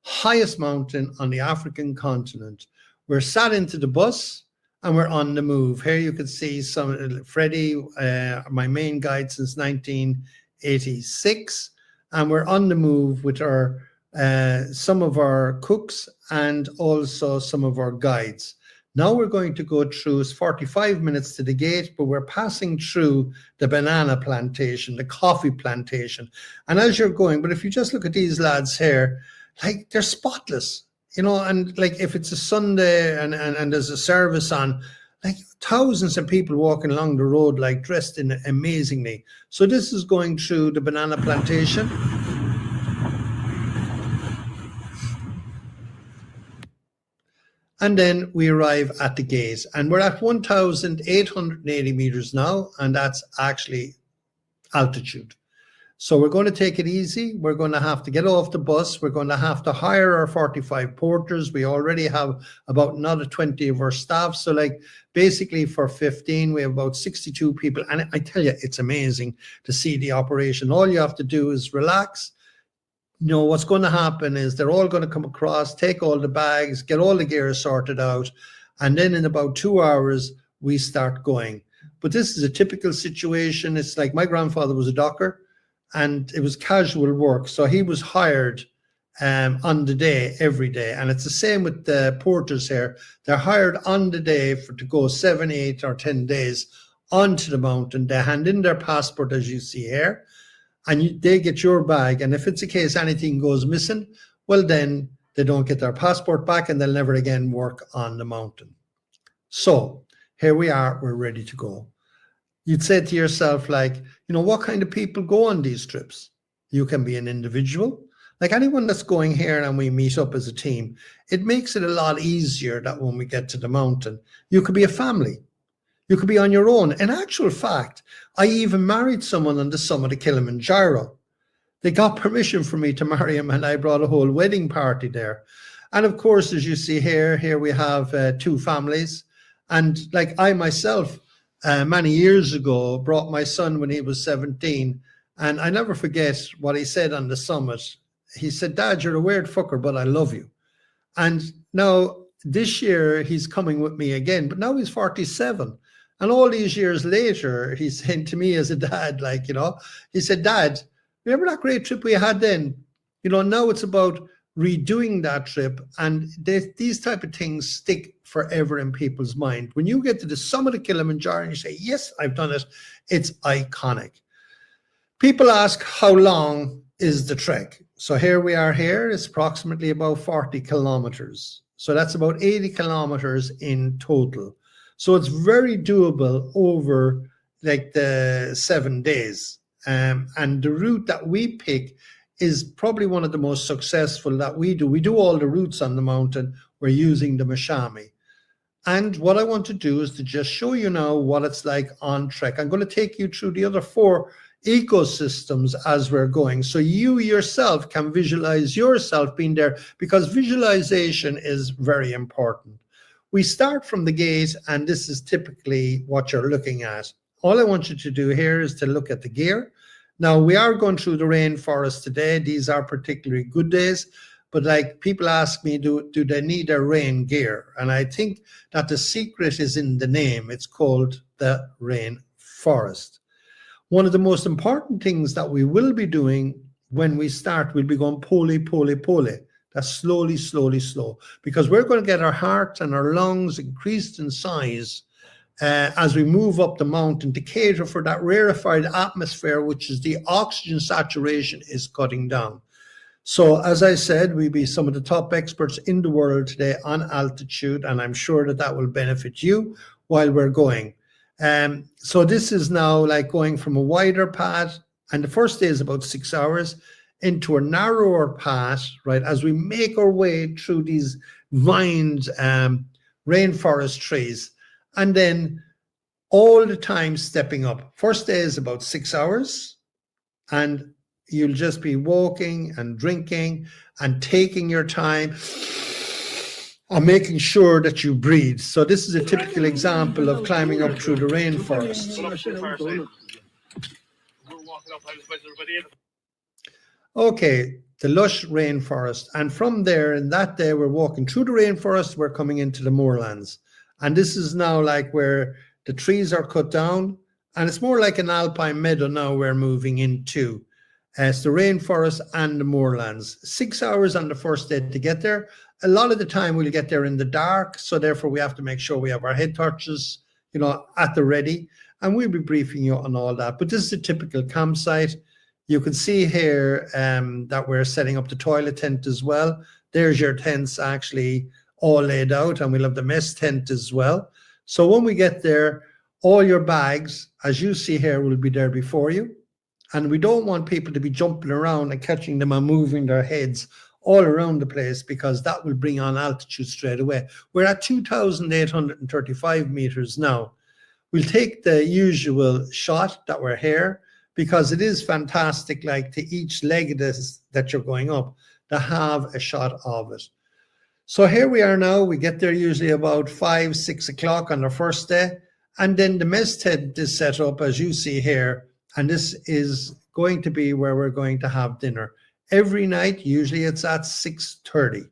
highest mountain on the African continent. We're sat into the bus and we're on the move. Here you can see Freddie, my main guide since 1986, and we're on the move with our some of our cooks and also some of our guides. Now we're going to go through, it's 45 minutes to the gate, but we're passing through the banana plantation, the coffee plantation. And as you're going, but if you just look at these lads here, like, they're spotless. You know, and like, if it's a Sunday and there's a service on, like, thousands of people walking along the road, like, dressed in amazingly. So this is going through the banana plantation. And then we arrive at the gate, and we're at 1,880 meters now, and that's actually altitude. So we're going to take it easy. We're going to have to get off the bus. We're going to have to hire our 45 porters. We already have about another 20 of our staff. So, like, basically for 15, we have about 62 people. And I tell you, it's amazing to see the operation. All you have to do is relax. You know, what's going to happen is they're all going to come across, take all the bags, get all the gear sorted out. And then in about 2 hours, we start going. But this is a typical situation. It's like, my grandfather was a docker, and it was casual work. So he was hired on the day, every day. And it's the same with the porters here. They're hired on the day to go 7, 8 or 10 days onto the mountain. They hand in their passport, as you see here, and they get your bag. And if it's a case anything goes missing, well, then they don't get their passport back and they'll never again work on the mountain. So here we are, we're ready to go. you'd say to yourself, like, you know, what kind of people go on these trips? You can be an individual, like anyone that's going here and we meet up as a team. It makes it a lot easier that when we get to the mountain, you could be a family. You could be on your own. In actual fact, I even married someone on the summit of Kilimanjaro. They got permission for me to marry him, and I brought a whole wedding party there. And of course, as you see here we have 2 families. And like I myself, many years ago, brought my son when he was 17. And I never forget what he said on the summit. He said, "Dad, you're a weird fucker, but I love you." And now this year he's coming with me again, but now he's 47. And all these years later, he's saying to me as a dad, like, you know, he said, "Dad, remember that great trip we had then? You know, now it's about redoing that trip." And these type of things stick forever in people's mind. When you get to the summit of Kilimanjaro and you say, "Yes, I've done it," it's iconic. People ask, how long is the trek? So here we are here. It's approximately about 40 kilometers. So that's about 80 kilometers in total. So it's very doable over like the 7 days. And the route that we pick is probably one of the most successful that we do. We do all the routes on the mountain. We're using the Mashami. And what I want to do is to just show you now what it's like on trek. I'm going to take you through the other 4 ecosystems as we're going, so you yourself can visualize yourself being there, because visualization is very important. We start from the gate, and this is typically what you're looking at. All I want you to do here is to look at the gear. Now, we are going through the rainforest today. These are particularly good days, but like people ask me, do they need their rain gear? And I think that the secret is in the name. It's called the rainforest. One of the most important things that we will be doing when we start, we'll be going pole, pole, pole. That's slowly, slowly, slow, because we're going to get our heart and our lungs increased in size as we move up the mountain to cater for that rarefied atmosphere, which is the oxygen saturation is cutting down. So as I said, we'll be some of the top experts in the world today on altitude, and I'm sure that that will benefit you while we're going. So this is now like going from a wider path, and the first day is about 6 hours, into a narrower path, right, as we make our way through these vined rainforest trees, and then all the time stepping up. First day is about 6 hours, and you'll just be walking and drinking and taking your time and making sure that you breathe. So this is a typical example of climbing up through the rainforest. Okay, the lush rainforest. And from there, in that day, we're walking through the rainforest, we're coming into the moorlands. And this is now like where the trees are cut down, and it's more like an alpine meadow now we're moving into. It's the rainforest and the moorlands. 6 hours on the first day to get there. A lot of the time we'll get there in the dark, so therefore we have to make sure we have our head torches, you know, at the ready, and we'll be briefing you on all that. But this is a typical campsite. You can see here that we're setting up the toilet tent as well. There's your tents actually all laid out, and we'll have the mess tent as well. So when we get there, all your bags, as you see here, will be there before you. And we don't want people to be jumping around and catching them and moving their heads all around the place, because that will bring on altitude straight away. We're at 2,835 meters now. We'll take the usual shot that we're here, because it is fantastic, like to each leg of this that you're going up, to have a shot of it. So here we are now. We get there usually about 5, 6 o'clock on the first day. And then the mess tent is set up, as you see here. And this is going to be where we're going to have dinner. Every night, usually it's at 6:30,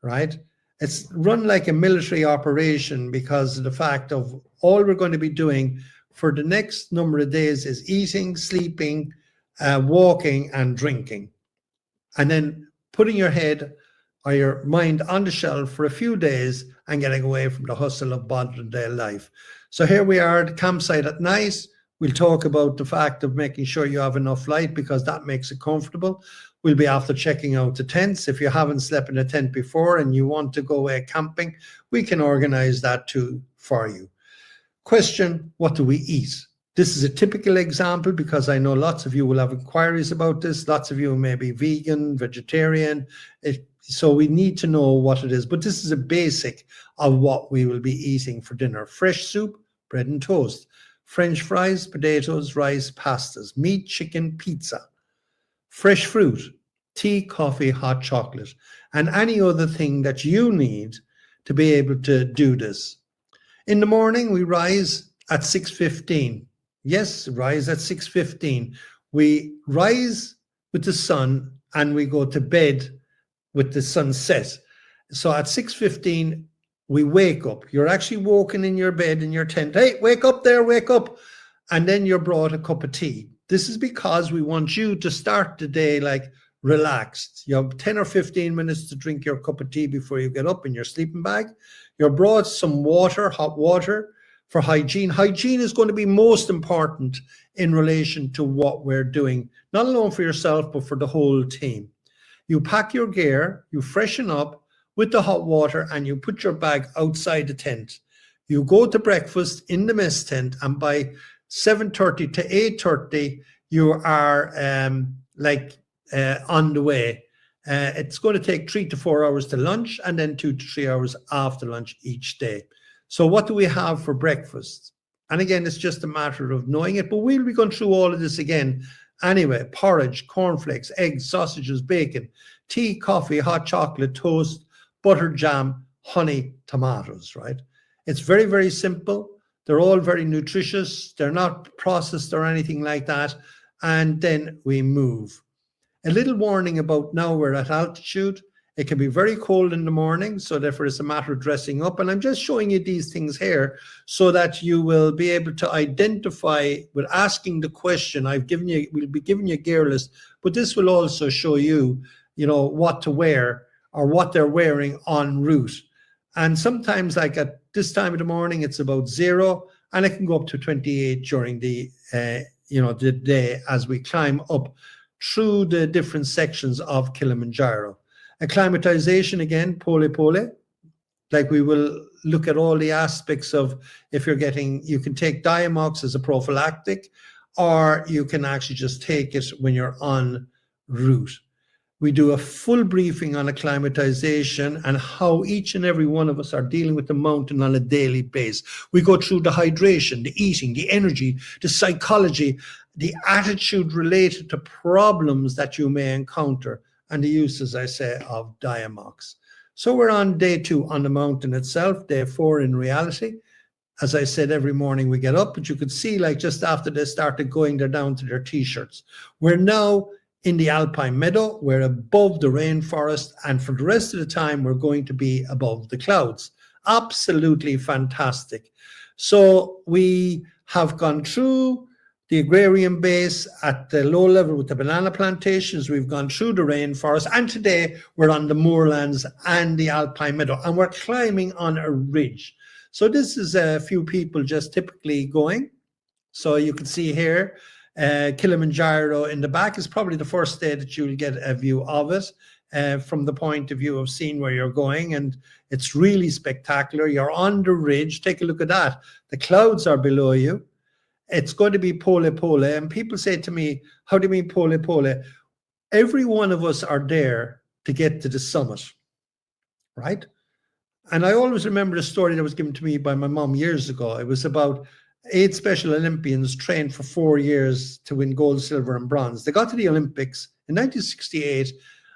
right? It's run like a military operation because of the fact of all we're going to be doing for the next number of days is eating, sleeping, walking, and drinking. And then putting your head or your mind on the shelf for a few days and getting away from the hustle of modern day life. So here we are at the campsite at night. We'll talk about the fact of making sure you have enough light, because that makes it comfortable. We'll be after checking out the tents. If you haven't slept in a tent before and you want to go away camping, we can organize that too for you. Question, what do we eat? This is a typical example because I know lots of you will have inquiries about this. Lots of you may be vegan, vegetarian. So we need to know what it is. But this is a basic of what we will be eating for dinner. Fresh soup, bread and toast. French fries, potatoes, rice, pastas. Meat, chicken, pizza. Fresh fruit, tea, coffee, hot chocolate. And any other thing that you need to be able to do this. In the morning, we rise at 6:15. Yes, rise at 6:15. We rise with the sun and we go to bed with the sunset. So at 6:15, we wake up. You're actually woken in your bed in your tent. Hey, wake up there, wake up. And then you're brought a cup of tea. This is because we want you to start the day like relaxed. You have 10 or 15 minutes to drink your cup of tea before you get up in your sleeping bag. You're brought some water, hot water, for hygiene. Hygiene is going to be most important in relation to what we're doing, not alone for yourself, but for the whole team. You pack your gear, you freshen up with the hot water, and you put your bag outside the tent. You go to breakfast in the mess tent, and by 7:30 to 8:30, you are on the way. It's going to take 3 to 4 hours to lunch, and then 2 to 3 hours after lunch each day. So what do we have for breakfast? And again, it's just a matter of knowing it, but we'll be going through all of this again. Anyway, porridge, cornflakes, eggs, sausages, bacon, tea, coffee, hot chocolate, toast, butter, jam, honey, tomatoes, right? It's very, very simple. They're all very nutritious. They're not processed or anything like that. And then we move. A little warning about now we're at altitude. It can be very cold in the morning, so therefore it's a matter of dressing up. And I'm just showing you these things here so that you will be able to identify with asking the question. We'll be giving you a gear list, but this will also show you, what to wear or what they're wearing en route. And sometimes like at this time of the morning, it's about 0, and it can go up to 28 during the day as we climb up through the different sections of Kilimanjaro. Acclimatization, again, pole. Like we will look at all the aspects of if you can take Diamox as a prophylactic, or you can actually just take it when you're en route. We do a full briefing on acclimatization and how each and every one of us are dealing with the mountain on a daily basis. We go through the hydration, the eating, the energy, the psychology, the attitude related to problems that you may encounter, and the use, as I say, of Diamox. So we're on day 2 on the mountain itself, day 4 in reality. As I said, every morning we get up, but you could see like just after they started going, they're down to their t-shirts. We're now in the alpine meadow, we're above the rainforest, and for the rest of the time, we're going to be above the clouds. Absolutely fantastic. So we have gone through the agrarian base at the low level with the banana plantations. We've gone through the rainforest, and today we're on the moorlands and the alpine meadow, and we're climbing on a ridge. So this is a few people just typically going. So you can see here, Kilimanjaro in the back is probably the first day that you'll get a view of it from the point of view of seeing where you're going, and it's really spectacular. You're on the ridge. Take a look at that. The clouds are below you. It's going to be pole, and people say to me, how do you mean pole? Every one of us are there to get to the summit, right? And I always remember a story that was given to me by my mom years ago. It was about 8 Special Olympians trained for 4 years to win gold, silver, and bronze. They got to the Olympics in 1968,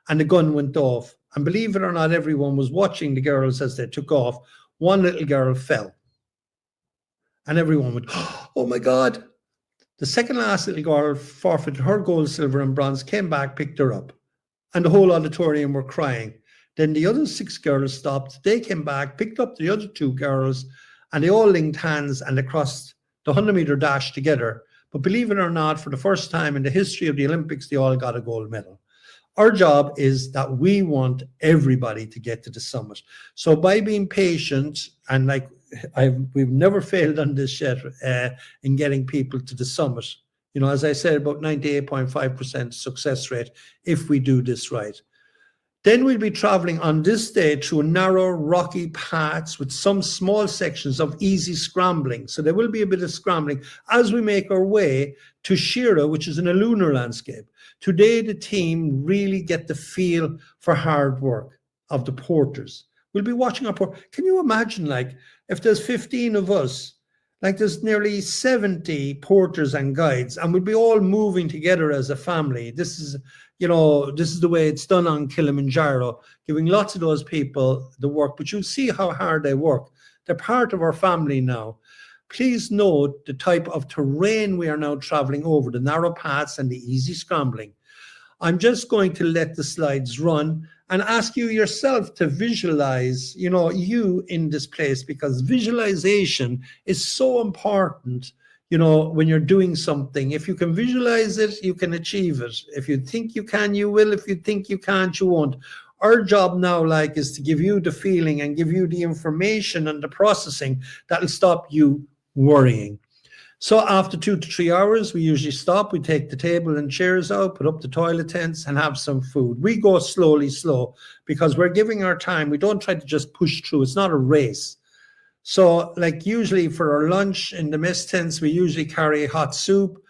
and the gun went off. And believe it or not, everyone was watching the girls as they took off. One little girl fell. And everyone went, oh my God. The second last little girl forfeited her gold, silver, and bronze, came back, picked her up. And the whole auditorium were crying. Then the other 6 girls stopped. They came back, picked up the other 2 girls, and they all linked hands and they crossed the 100-meter dash together. But believe it or not, for the first time in the history of the Olympics, they all got a gold medal. Our job is that we want everybody to get to the summit. So by being patient, and like we've never failed on this yet in getting people to the summit. As I said, about 98.5% success rate if we do this right. Then we'll be traveling on this day through narrow rocky paths with some small sections of easy scrambling. So there will be a bit of scrambling as we make our way to Shira, which is in a lunar landscape. Today, the team really get the feel for hard work of the porters. We'll be watching our port. Can you imagine, like, if there's 15 of us, like there's nearly 70 porters and guides, and we'll be all moving together as a family. This is, this is the way it's done on Kilimanjaro, giving lots of those people the work, but you'll see how hard they work. They're part of our family now. Please note the type of terrain we are now traveling over, the narrow paths and the easy scrambling. I'm just going to let the slides run and ask you yourself to visualize, you in this place, because visualization is so important, when you're doing something. If you can visualize it, you can achieve it. If you think you can, you will. If you think you can't, you won't. Our job now, is to give you the feeling and give you the information and the processing that will stop you worrying. So after 2 to 3 hours, we usually stop. We take the table and chairs out, put up the toilet tents, and have some food. We go slow because we're giving our time. We don't try to just push through. It's not a race. So usually for our lunch in the mess tents, we usually carry hot soup.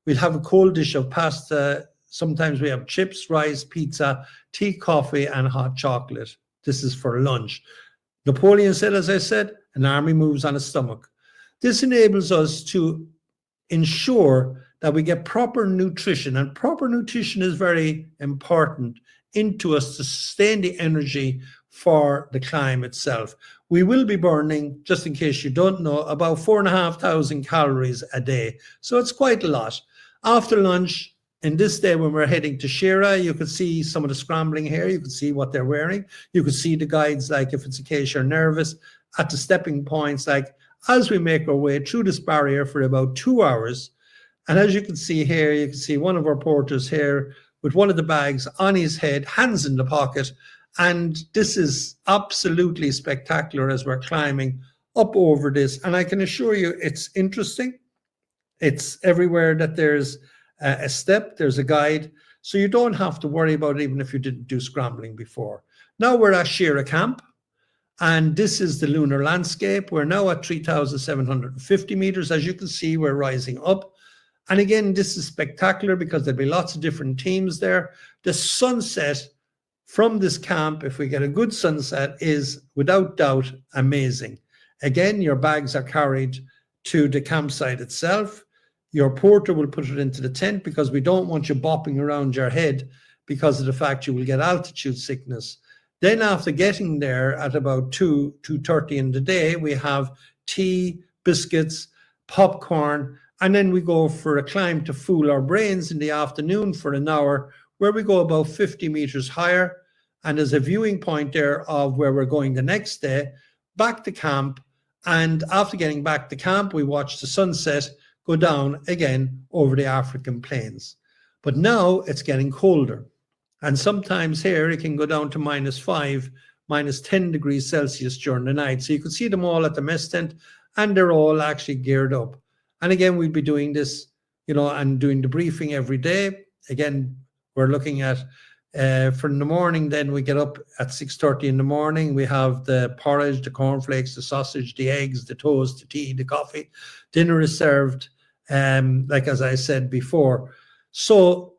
We'll have a cold dish of pasta. Sometimes we have chips, rice, pizza, tea, coffee, and hot chocolate. This is for lunch. Napoleon said, as I said, an army moves on a stomach. This enables us to ensure that we get proper nutrition, and proper nutrition is very important into us to sustain the energy for the climb itself. We will be burning, just in case you don't know, about 4,500 calories a day. So it's quite a lot. After lunch, in this day when we're heading to Shira, you could see some of the scrambling here. You could see what they're wearing. You could see the guides, if it's a case you're nervous, at the stepping points, as we make our way through this barrier for about 2 hours. And as you can see here, you can see one of our porters here with one of the bags on his head, hands in the pocket. And this is absolutely spectacular as we're climbing up over this. And I can assure you it's interesting. It's everywhere that there's a step, there's a guide. So you don't have to worry about it even if you didn't do scrambling before. Now we're at Shira Camp. And this is the lunar landscape. We're now at 3,750 meters. As you can see, we're rising up. And again, this is spectacular because there'll be lots of different teams there. The sunset from this camp, if we get a good sunset, is without doubt amazing. Again, your bags are carried to the campsite itself. Your porter will put it into the tent because we don't want you bopping around your head because of the fact you will get altitude sickness. Then after getting there at about 2:30 in the day, we have tea, biscuits, popcorn, and then we go for a climb to fool our brains in the afternoon for an hour, where we go about 50 meters higher. And there's a viewing point there of where we're going the next day, back to camp. And after getting back to camp, we watch the sunset go down again over the African plains. But now it's getting colder. And sometimes here it can go down to -5, -10 degrees Celsius during the night. So you can see them all at the mess tent, and they're all actually geared up. And again, we'll be doing this, and doing the briefing every day. Again, we're looking at, for in the morning, then we get up at 6:30 in the morning. We have the porridge, the cornflakes, the sausage, the eggs, the toast, the tea, the coffee. Dinner is served, as I said before. So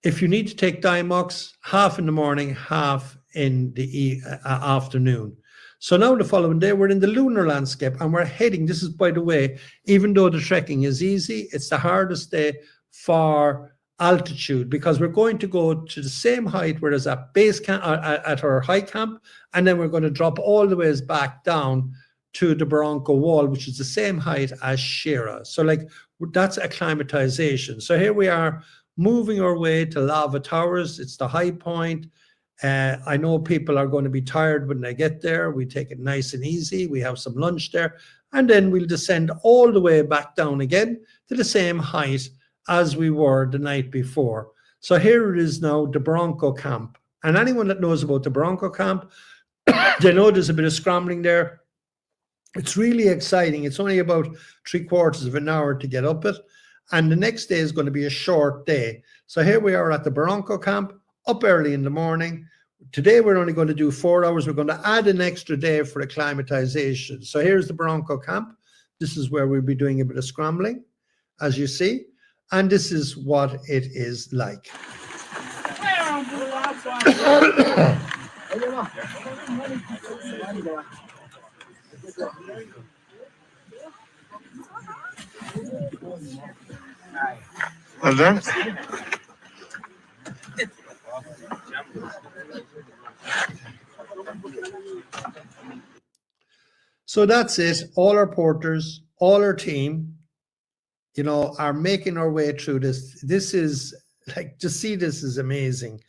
if you need to take Diamox, half in the morning, half in the afternoon. So now the following day, we're in the lunar landscape and we're heading, this is, by the way, even though the trekking is easy, it's the hardest day for altitude because we're going to go to the same height where there's a base camp at our high camp, and then we're going to drop all the ways back down to the Barranco Wall, which is the same height as Shira. So that's acclimatization. So here we are, moving our way to Lava Towers. It's the high point. I know people are going to be tired when they get there. We take it nice and easy. We have some lunch there. And then we'll descend all the way back down again to the same height as we were the night before. So here it is now, the Barranco camp. And anyone that knows about the Barranco camp, they know there's a bit of scrambling there. It's really exciting. It's only about 3/4 of an hour to get up it. And the next day is going to be a short day. So here we are at the Barranco camp, up early in the morning. Today, we're only going to do 4 hours. We're going to add an extra day for acclimatization. So here's the Bronco camp. This is where we'll be doing a bit of scrambling, as you see. And this is what it is like. Well done. So that's it. All our porters, all our team, you know, are making our way through this. This is like, to see this is amazing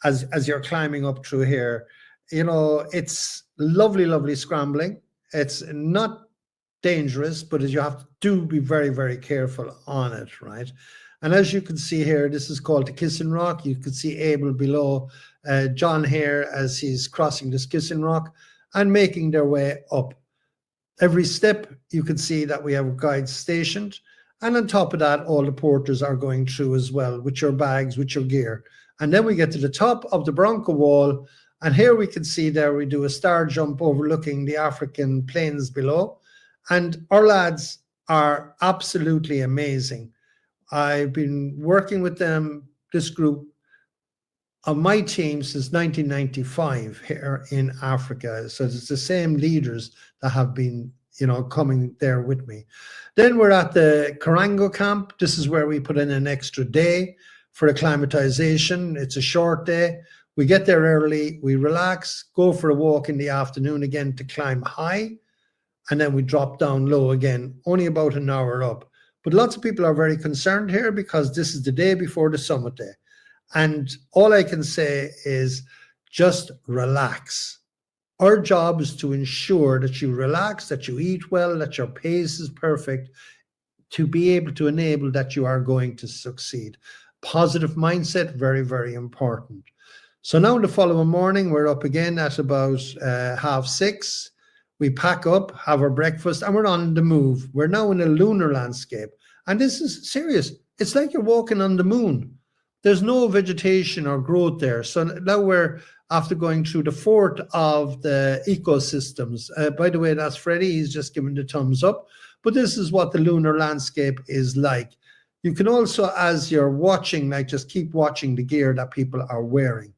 as you're climbing up through here. You know, it's lovely, lovely scrambling. It's not dangerous, but you have to be very, very careful on it, right? And as you can see here, this is called the Kissing Rock. You can see Abel below, John here as he's crossing this Kissing Rock and making their way up. Every step, you can see that we have guides stationed. And on top of that, all the porters are going through as well with your bags, with your gear. And then we get to the top of the Bronco wall. And here we can see there we do a star jump overlooking the African plains below. And our lads are absolutely amazing. I've been working with them, this group, on my team since 1995 here in Africa. So it's the same leaders that have been, you know, coming there with me. Then we're at the Karango camp. This is where we put in an extra day for acclimatization. It's a short day. We get there early, we relax, go for a walk in the afternoon again to climb high, and then we drop down low again, only about an hour up. But lots of people are very concerned here because this is the day before the summit day. And all I can say is just relax. Our job is to ensure that you relax, that you eat well, that your pace is perfect, to be able to enable that you are going to succeed. Positive mindset, very, very important. So now the following morning, we're up again at about 6:30. We pack up, have our breakfast, and we're on the move. We're now in a lunar landscape. And this is serious. It's like you're walking on the moon. There's no vegetation or growth there. So now we're after going through the fourth of the ecosystems. By the way, that's Freddie. He's just giving the thumbs up. But this is what the lunar landscape is like. You can also, as you're watching, like just keep watching the gear that people are wearing.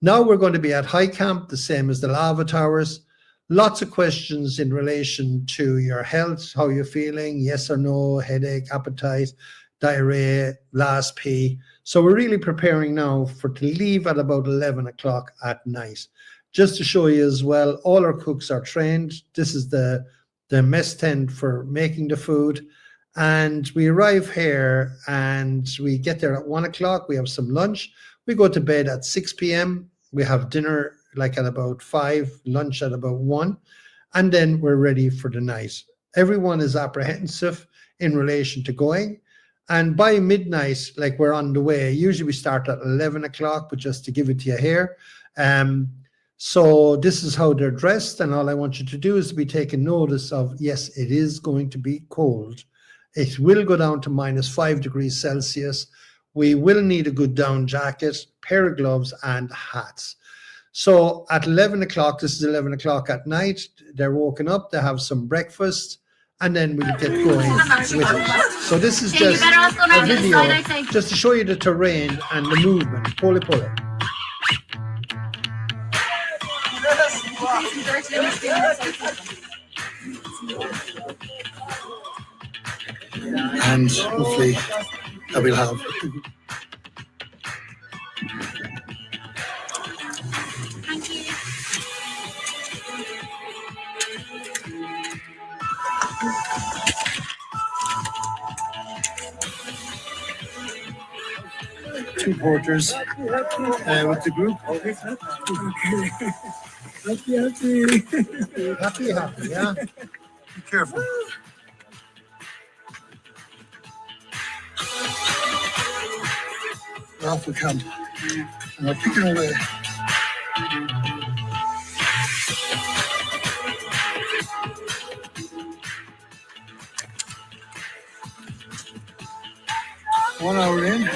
Now we're going to be at high camp, the same as the lava towers. Lots of questions in relation to your health, how you're feeling, yes or no, headache, appetite, diarrhea, last pee. So we're really preparing now to leave at about 11 o'clock at night. Just to show you as well, all our cooks are trained. This is the mess tent for making the food. And we arrive here and we get there at 1 o'clock. We have some lunch. We go to bed at 6 p.m. We have dinner like at about 5, lunch at about 1. And then we're ready for the night. Everyone is apprehensive in relation to going. And by midnight, like we're on the way. Usually we start at 11 o'clock, but just to give it to you here. So this is how they're dressed. And all I want you to do is to be taking notice of, yes, it is going to be cold. It will go down to -5 degrees Celsius. We will need a good down jacket, pair of gloves and hats. So at 11 o'clock, this is 11 o'clock at night, they're woken up, they have some breakfast, and then we'll get going with it. So this is just a video just to show you the terrain and the movement. Pull it. And hopefully I will have. Thank you. 2 porters with the group. Happy, yeah. Be careful. We're off we come. And we're picking away. One hour in.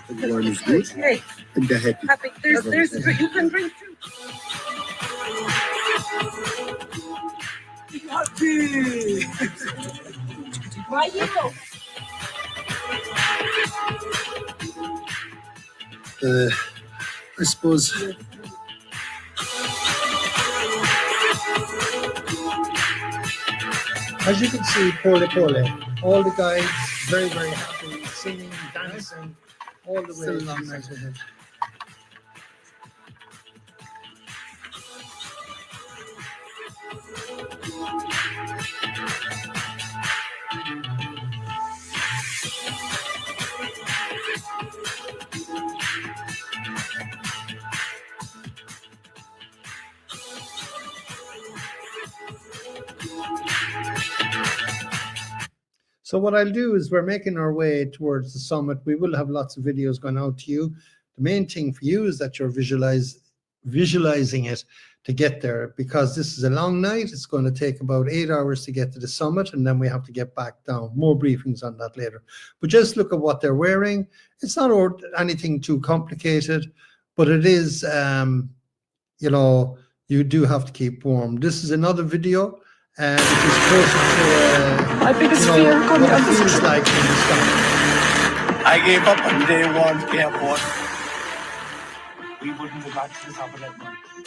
Everyone is good and they're happy. There's you can drink too. Happy. Why you? I suppose as you can see, Pole Pole, all the guys very, very happy, singing, dancing, all the way. Still a long night ahead. So what I'll do is we're making our way towards the summit. We will have lots of videos going out to you. The main thing for you is that you're visualizing it to get there, because this is a long night. It's going to take about 8 hours to get to the summit, and then we have to get back down. More briefings on that later. But just look at what they're wearing. It's not anything too complicated, but it is, you know, you do have to keep warm. This is another video. Which is closer to My biggest you know, fear coming what on it this feels trip. like in the start. I gave up on day one airport. We wouldn't have got to the top of that mountain.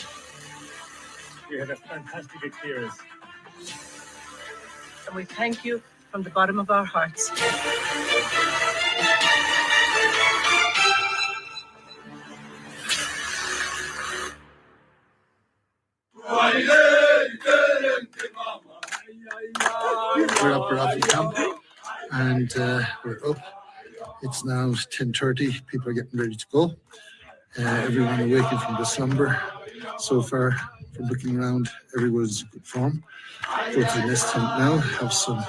We had a fantastic experience. And we thank you from the bottom of our hearts. We're up at the camp, and we're up. It's now 10:30. People are getting ready to go. Everyone awakened from the slumber. So far, from looking around, everyone's in good form. Go to the nest tent now, have some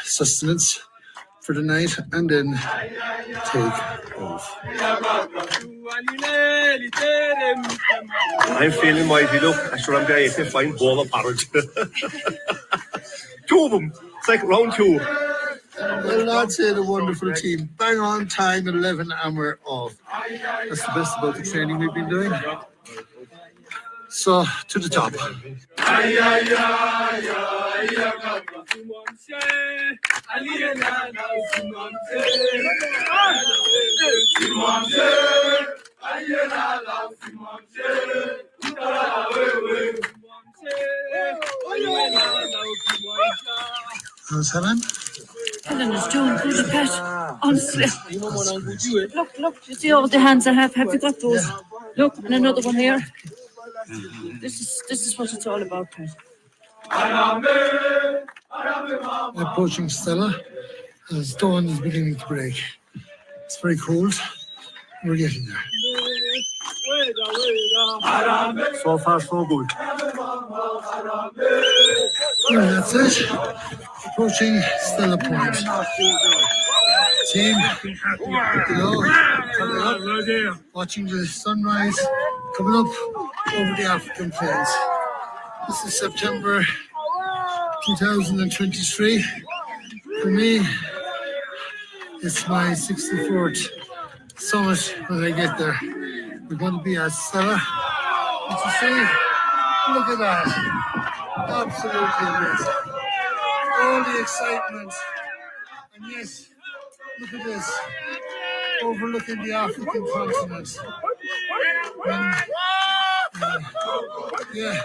sustenance for the night, and then take off. I'm feeling mighty, look. I'm sure I'm going to find ball of porridge. Two of them. It's like round two. Well, lads had a wonderful team. Bang on time, 11, and we're off. That's the best about the training we've been doing. So, to the top. How's Helen? Helen is doing good, Pat. Honestly. Look, you see all the hands I have? Have you got those? Yeah. Look, and another one here. This is what it's all about, Pat. Approaching Stella as dawn is beginning to break. It's very cold. We're getting there. So far, so good. And that's it. Approaching Stella Point. Team, below, coming up, watching the sunrise coming up over the African plains. This is September 2023. For me, it's my 64th summit when I get there. We're going to be at Stella. And to see, look at that. Absolutely amazing. All the excitement. And yes, look at this. Overlooking the African continent. And, yeah.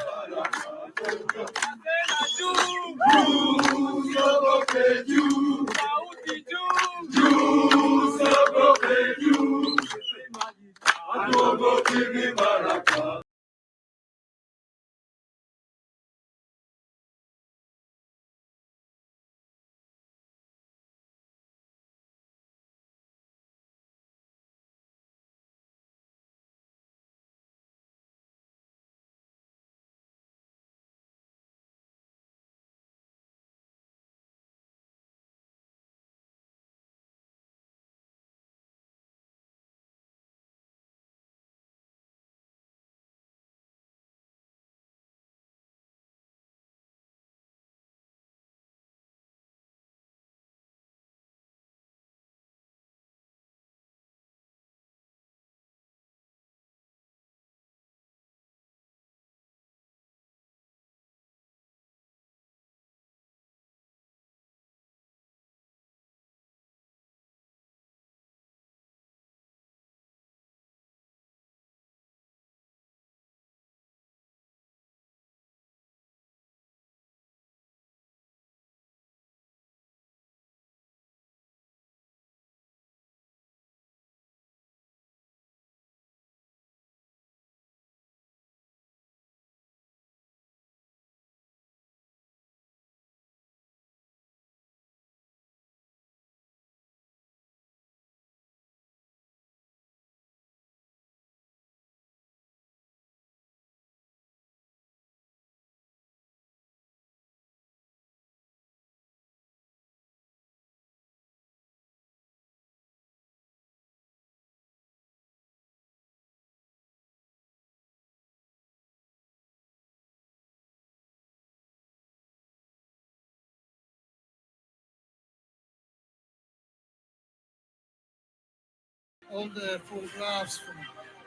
all the photographs from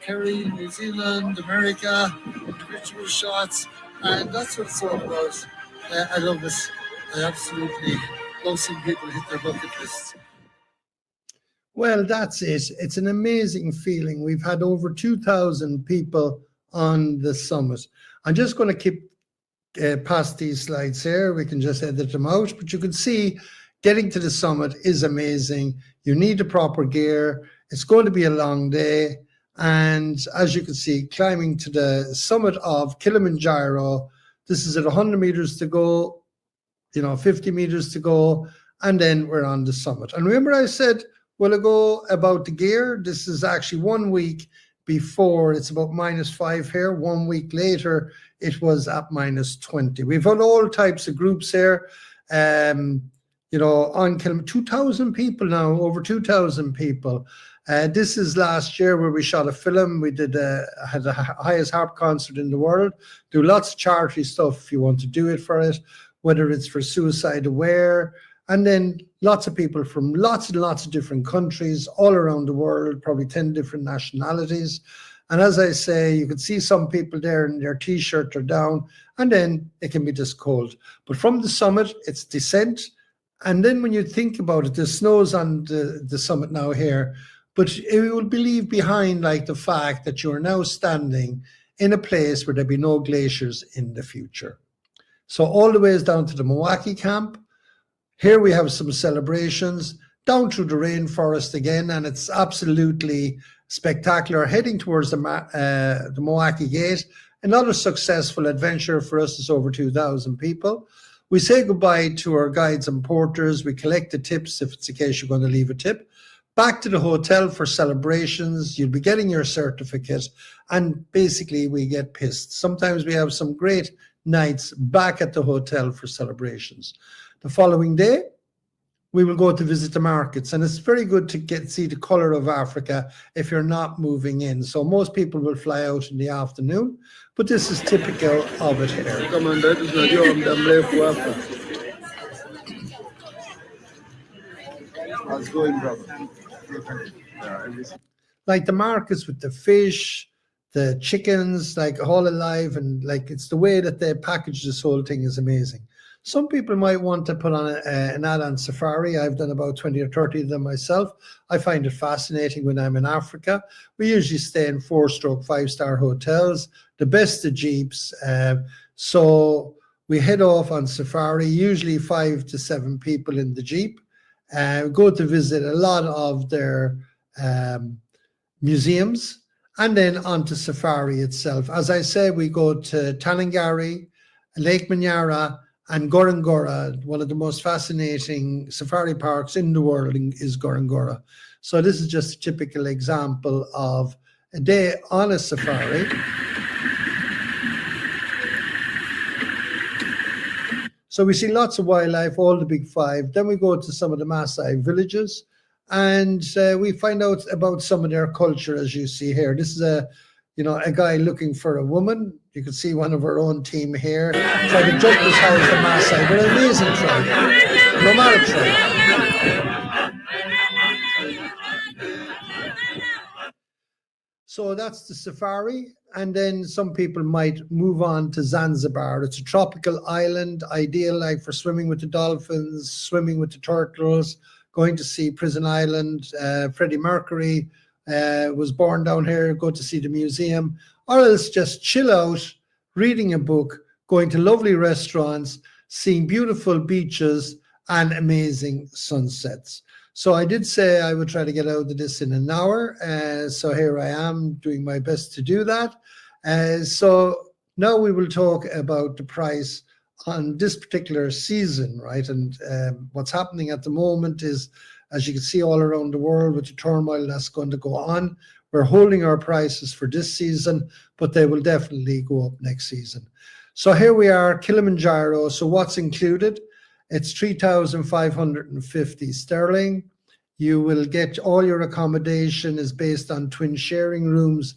Kerry, New Zealand, America, individual shots, and that's what it's all about. I love it. I absolutely love seeing people hit their bucket lists. Well, that's it. It's an amazing feeling. We've had over 2,000 people on the summit. I'm just going to keep past these slides here. We can just edit them out, but you can see getting to the summit is amazing. You need the proper gear. It's going to be a long day. And as you can see, climbing to the summit of Kilimanjaro, this is at 100 meters to go, 50 meters to go, and then we're on the summit. And remember I said, well ago about the gear, this is actually 1 week before. It's about -5 here. 1 week later, it was at -20. We've had all types of groups here. On 2,000 people now, over 2,000 people. This is last year where we shot a film. We had the highest harp concert in the world. Do lots of charity stuff if you want to do it for it, whether it's for Suicide Aware. And then lots of people from lots and lots of different countries all around the world, probably 10 different nationalities. And as I say, you can see some people there in their T-shirt are down, and then it can be just cold. But from the summit, it's descent. And then when you think about it, the snow's on the summit now here, but it will leave behind like the fact that you are now standing in a place where there'll be no glaciers in the future. So all the ways down to the Milwaukee camp. Here we have some celebrations down through the rainforest again, and it's absolutely spectacular. Heading towards the Milwaukee Gate, another successful adventure for us. Is over 2,000 people. We say goodbye to our guides and porters. We collect the tips if it's the case you're going to leave a tip. Back to the hotel for celebrations. You'll be getting your certificate, and basically we get pissed. Sometimes we have some great nights back at the hotel for celebrations. The following day, we will go to visit the markets, and it's very good to see the color of Africa if you're not moving in. So most people will fly out in the afternoon, but this is typical of it here. How's it going, brother? Like the markets with the fish, the chickens, like all alive, and like it's the way that they package this whole thing is amazing. Some people might want to put on an ad on safari. I've done about 20 or 30 of them myself. I find it fascinating when I'm in Africa. We usually stay in 4-stroke, 5-star hotels, the best of jeeps. So we head off on safari, usually 5 to 7 people in the jeep. Go to visit a lot of their museums, and then onto safari itself. As I say, we go to Talangari, Lake Manyara, and Gorongora. One of the most fascinating safari parks in the world is Gorongora. So this is just a typical example of a day on a safari. So we see lots of wildlife, all the big five. Then we go to some of the Maasai villages, and we find out about some of their culture, as you see here. This is a guy looking for a woman. You can see one of our own team here. Trying to jump as high as the Maasai. They're an amazing tribe, nomadic tribe. So that's the safari. And then some people might move on to Zanzibar. It's a tropical island, ideal like for swimming with the dolphins, swimming with the turtles, going to see Prison Island. Freddie Mercury was born down here, go to see the museum, or else just chill out, reading a book, going to lovely restaurants, seeing beautiful beaches and amazing sunsets. So I did say I would try to get out of this in an hour. So here I am doing my best to do that. So now we will talk about the price on this particular season, right? And what's happening at the moment is, as you can see all around the world with the turmoil that's going to go on, we're holding our prices for this season, but they will definitely go up next season. So here we are, Kilimanjaro. So what's included? It's 3,550 sterling. You will get all your accommodation is based on twin sharing rooms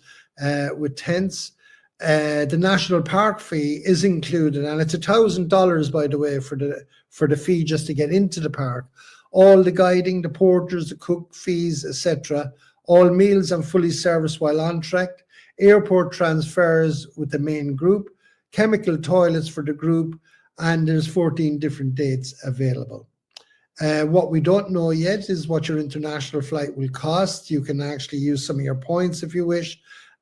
with tents. The national park fee is included, and it's $1,000, by the way, for the fee just to get into the park. All the guiding, the porters, the cook fees, etc., all meals and fully serviced while on trek, airport transfers with the main group, chemical toilets for the group, and there's 14 different dates available. What we don't know yet is what your international flight will cost. You can actually use some of your points if you wish.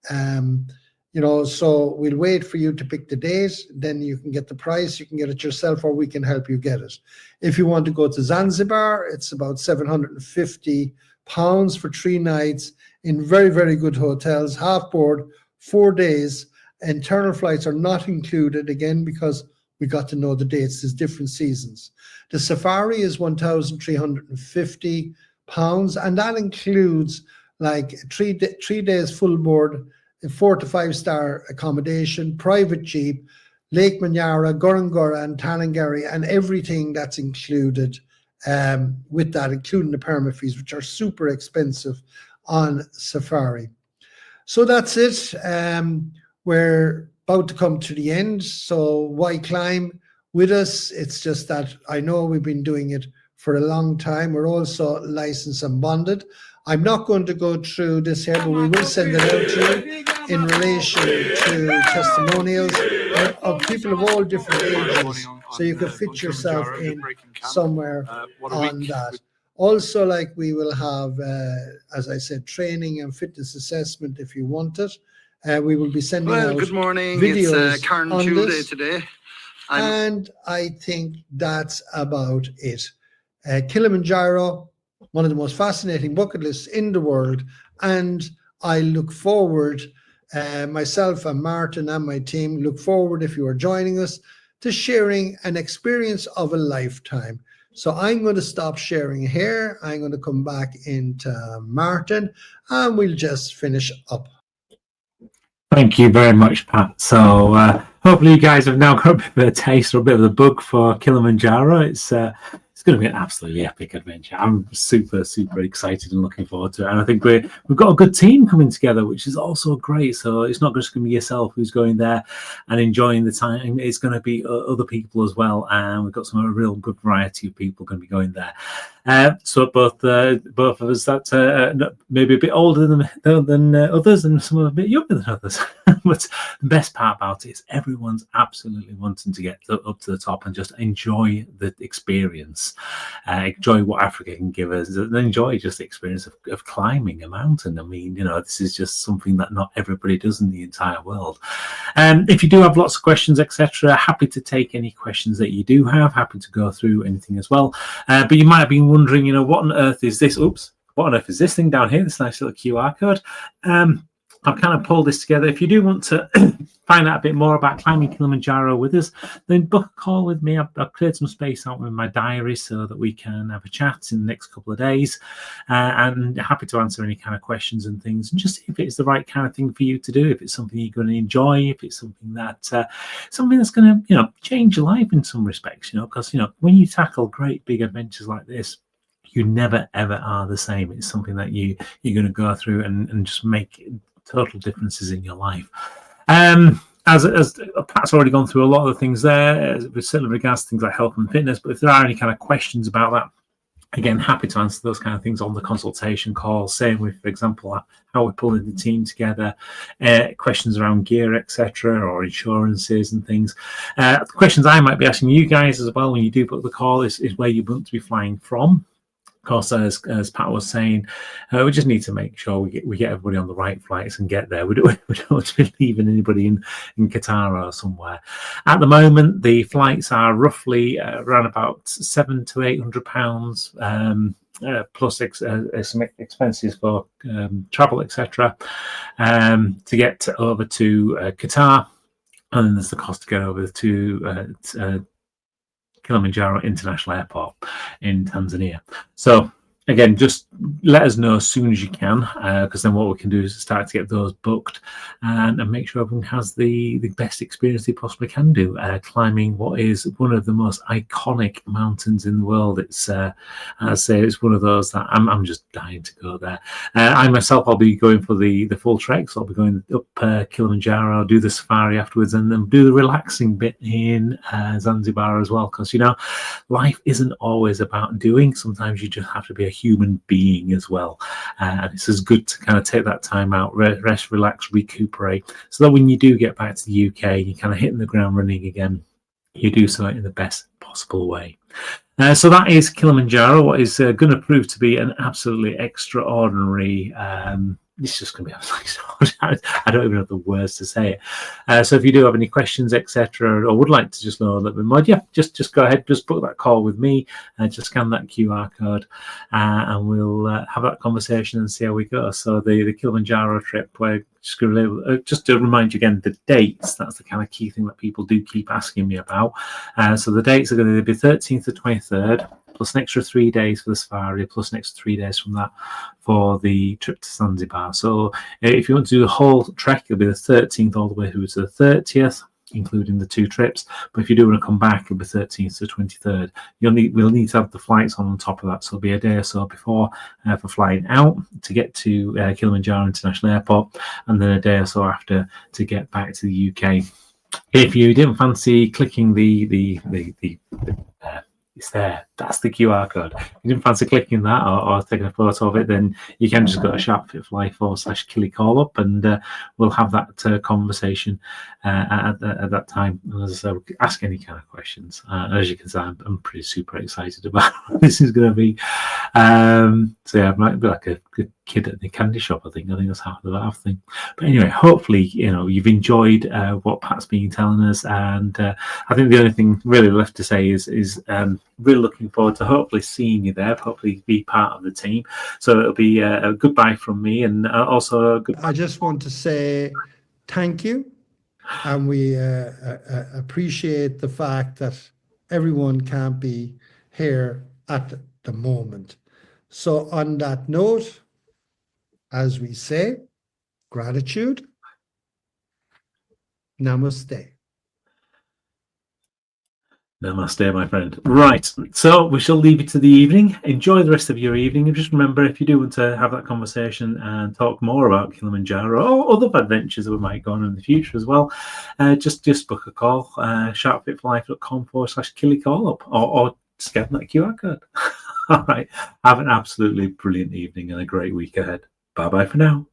So we'll wait for you to pick the date, then you can get the price, you can get it yourself, or we can help you get it. If you want to go to Zanzibar, it's about £750 for 3 nights in very, very good hotels, half board, 4 days. Internal flights are not included, again, because we got to know the dates. There's different seasons. The safari is £1,350, and that includes like 3 days full board, 4 to 5 star accommodation, private jeep, Lake Manyara, Gorongora and Tarangari, and everything that's included with that, including the permit fees, which are super expensive on safari. So that's it. We're about to come to the end. So why climb with us? It's just that I know we've been doing it for a long time. We're also licensed and bonded. I'm not going to go through this here, but we will send it out to you in relation to testimonials of people of all different ages, so you can fit yourself in somewhere on that. Also, like, we will have, as I said, training and fitness assessment if you want it. We will be sending out good morning. videos It's Karen on Tuesday this. today. And I think that's about it. Kilimanjaro, one of the most fascinating bucket lists in the world. And I look forward, myself and Martin and my team look forward, if you are joining us, to sharing an experience of a lifetime. So I'm going to stop sharing here. I'm going to come back into Martin and we'll just finish up. Thank you very much, Pat. So hopefully you guys have now got a bit of a taste or a bit of the bug for Kilimanjaro. It's going to be an absolutely epic adventure. I'm super, super excited and looking forward to it. And I think we've got a good team coming together, which is also great. So it's not just going to be yourself who's going there and enjoying the time. It's going to be other people as well. And we've got a real good variety of people going to be going there. So both of us that maybe a bit older than others, and some are a bit younger than others. But the best part about it is everyone's absolutely wanting to get up to the top and just enjoy the experience, enjoy what Africa can give us, and enjoy just the experience of climbing a mountain. I mean, this is just something that not everybody does in the entire world. If you do have lots of questions, etc., happy to take any questions that you do have. Happy to go through anything as well. But you might have been wondering, what on earth is this? Oops, what on earth is this thing down here? This nice little QR code. I've kind of pulled this together. If you do want to find out a bit more about climbing Kilimanjaro with us, then book a call with me. I've cleared some space out in my diary so that we can have a chat in the next couple of days, and happy to answer any kind of questions and things, and just see if it's the right kind of thing for you to do, if it's something you're going to enjoy, if it's something that's going to change your life in some respects, because when you tackle great big adventures like this, you never ever are the same. It's something that you're going to go through and just make total differences in your life. As Pat's already gone through a lot of the things there, certainly regards to things like health and fitness, but if there are any kind of questions about that, again, happy to answer those kind of things on the consultation call. Same with, for example, how we're pulling the team together, questions around gear, etc., or insurances and things. The questions I might be asking you guys as well when you do book the call is where you want to be flying from. Of course, as Pat was saying, we just need to make sure we get everybody on the right flights and get there. We don't want to be leaving anybody in Qatar or somewhere. At the moment, the flights are roughly around about £700 to £800, plus some expenses for travel, etc., to get over to Qatar, and then there's the cost to get over to Kilimanjaro International Airport in Tanzania. So again, just let us know as soon as you can, because then what we can do is start to get those booked and make sure everyone has the best experience they possibly can do, climbing what is one of the most iconic mountains in the world. It's I say, it's one of those that I'm just dying to go there. I myself, I'll be going for the full trek, so I'll be going up Kilimanjaro, do the safari afterwards, and then do the relaxing bit in Zanzibar as well, because life isn't always about doing. Sometimes you just have to be a human being skiing as well. And it's as good to kind of take that time out, rest, relax, recuperate, so that when you do get back to the UK, you're kind of hitting the ground running again. You do so in the best possible way. So that is Kilimanjaro, what is going to prove to be an absolutely extraordinary. It's just going to be. I don't even have the words to say it. So if you do have any questions, etc., or would like to just know a little bit more, yeah, just go ahead, just book that call with me, just scan that QR code, and we'll have that conversation and see how we go. So the Kilimanjaro trip, we're just to remind you again, the dates. That's the kind of key thing that people do keep asking me about. So the dates are going to be 13th to 23rd. Plus an extra 3 days for the safari, plus an extra 3 days from that for the trip to Zanzibar. So if you want to do the whole trek, it'll be the 13th all the way through to the 30th, including the 2 trips. But if you do want to come back, it'll be 13th to 23rd. We'll need to have the flights on top of that. So it'll be a day or so before for flying out to get to Kilimanjaro International Airport, and then a day or so after to get back to the UK. If you didn't fancy clicking it's there. That's the QR code. If you didn't fancy clicking that or taking a photo of it, then you can just go to sharpfitfly.com/Kili call up, and we'll have that conversation at that time. And as I said, ask any kind of questions. As you can see, I'm pretty super excited about what this is going to be. So yeah, I might be like a good kid at the candy shop. I think that's half the thing. But anyway, hopefully you've enjoyed what Pat's been telling us, and I think the only thing really left to say is really looking forward to hopefully seeing you there, hopefully be part of the team. So it'll be a goodbye from me, and also a good. I just want to say thank you, and we appreciate the fact that everyone can't be here at the moment. So on that note, as we say, gratitude, namaste. Namaste, my friend. Right, so we shall leave it to the evening. Enjoy the rest of your evening, and just remember, if you do want to have that conversation and talk more about Kilimanjaro or other adventures that we might go on in the future as well, just book a call, sharpfitforlife.com/Kili call up, or scan that QR code. All right, have an absolutely brilliant evening and a great week ahead. Bye bye for now.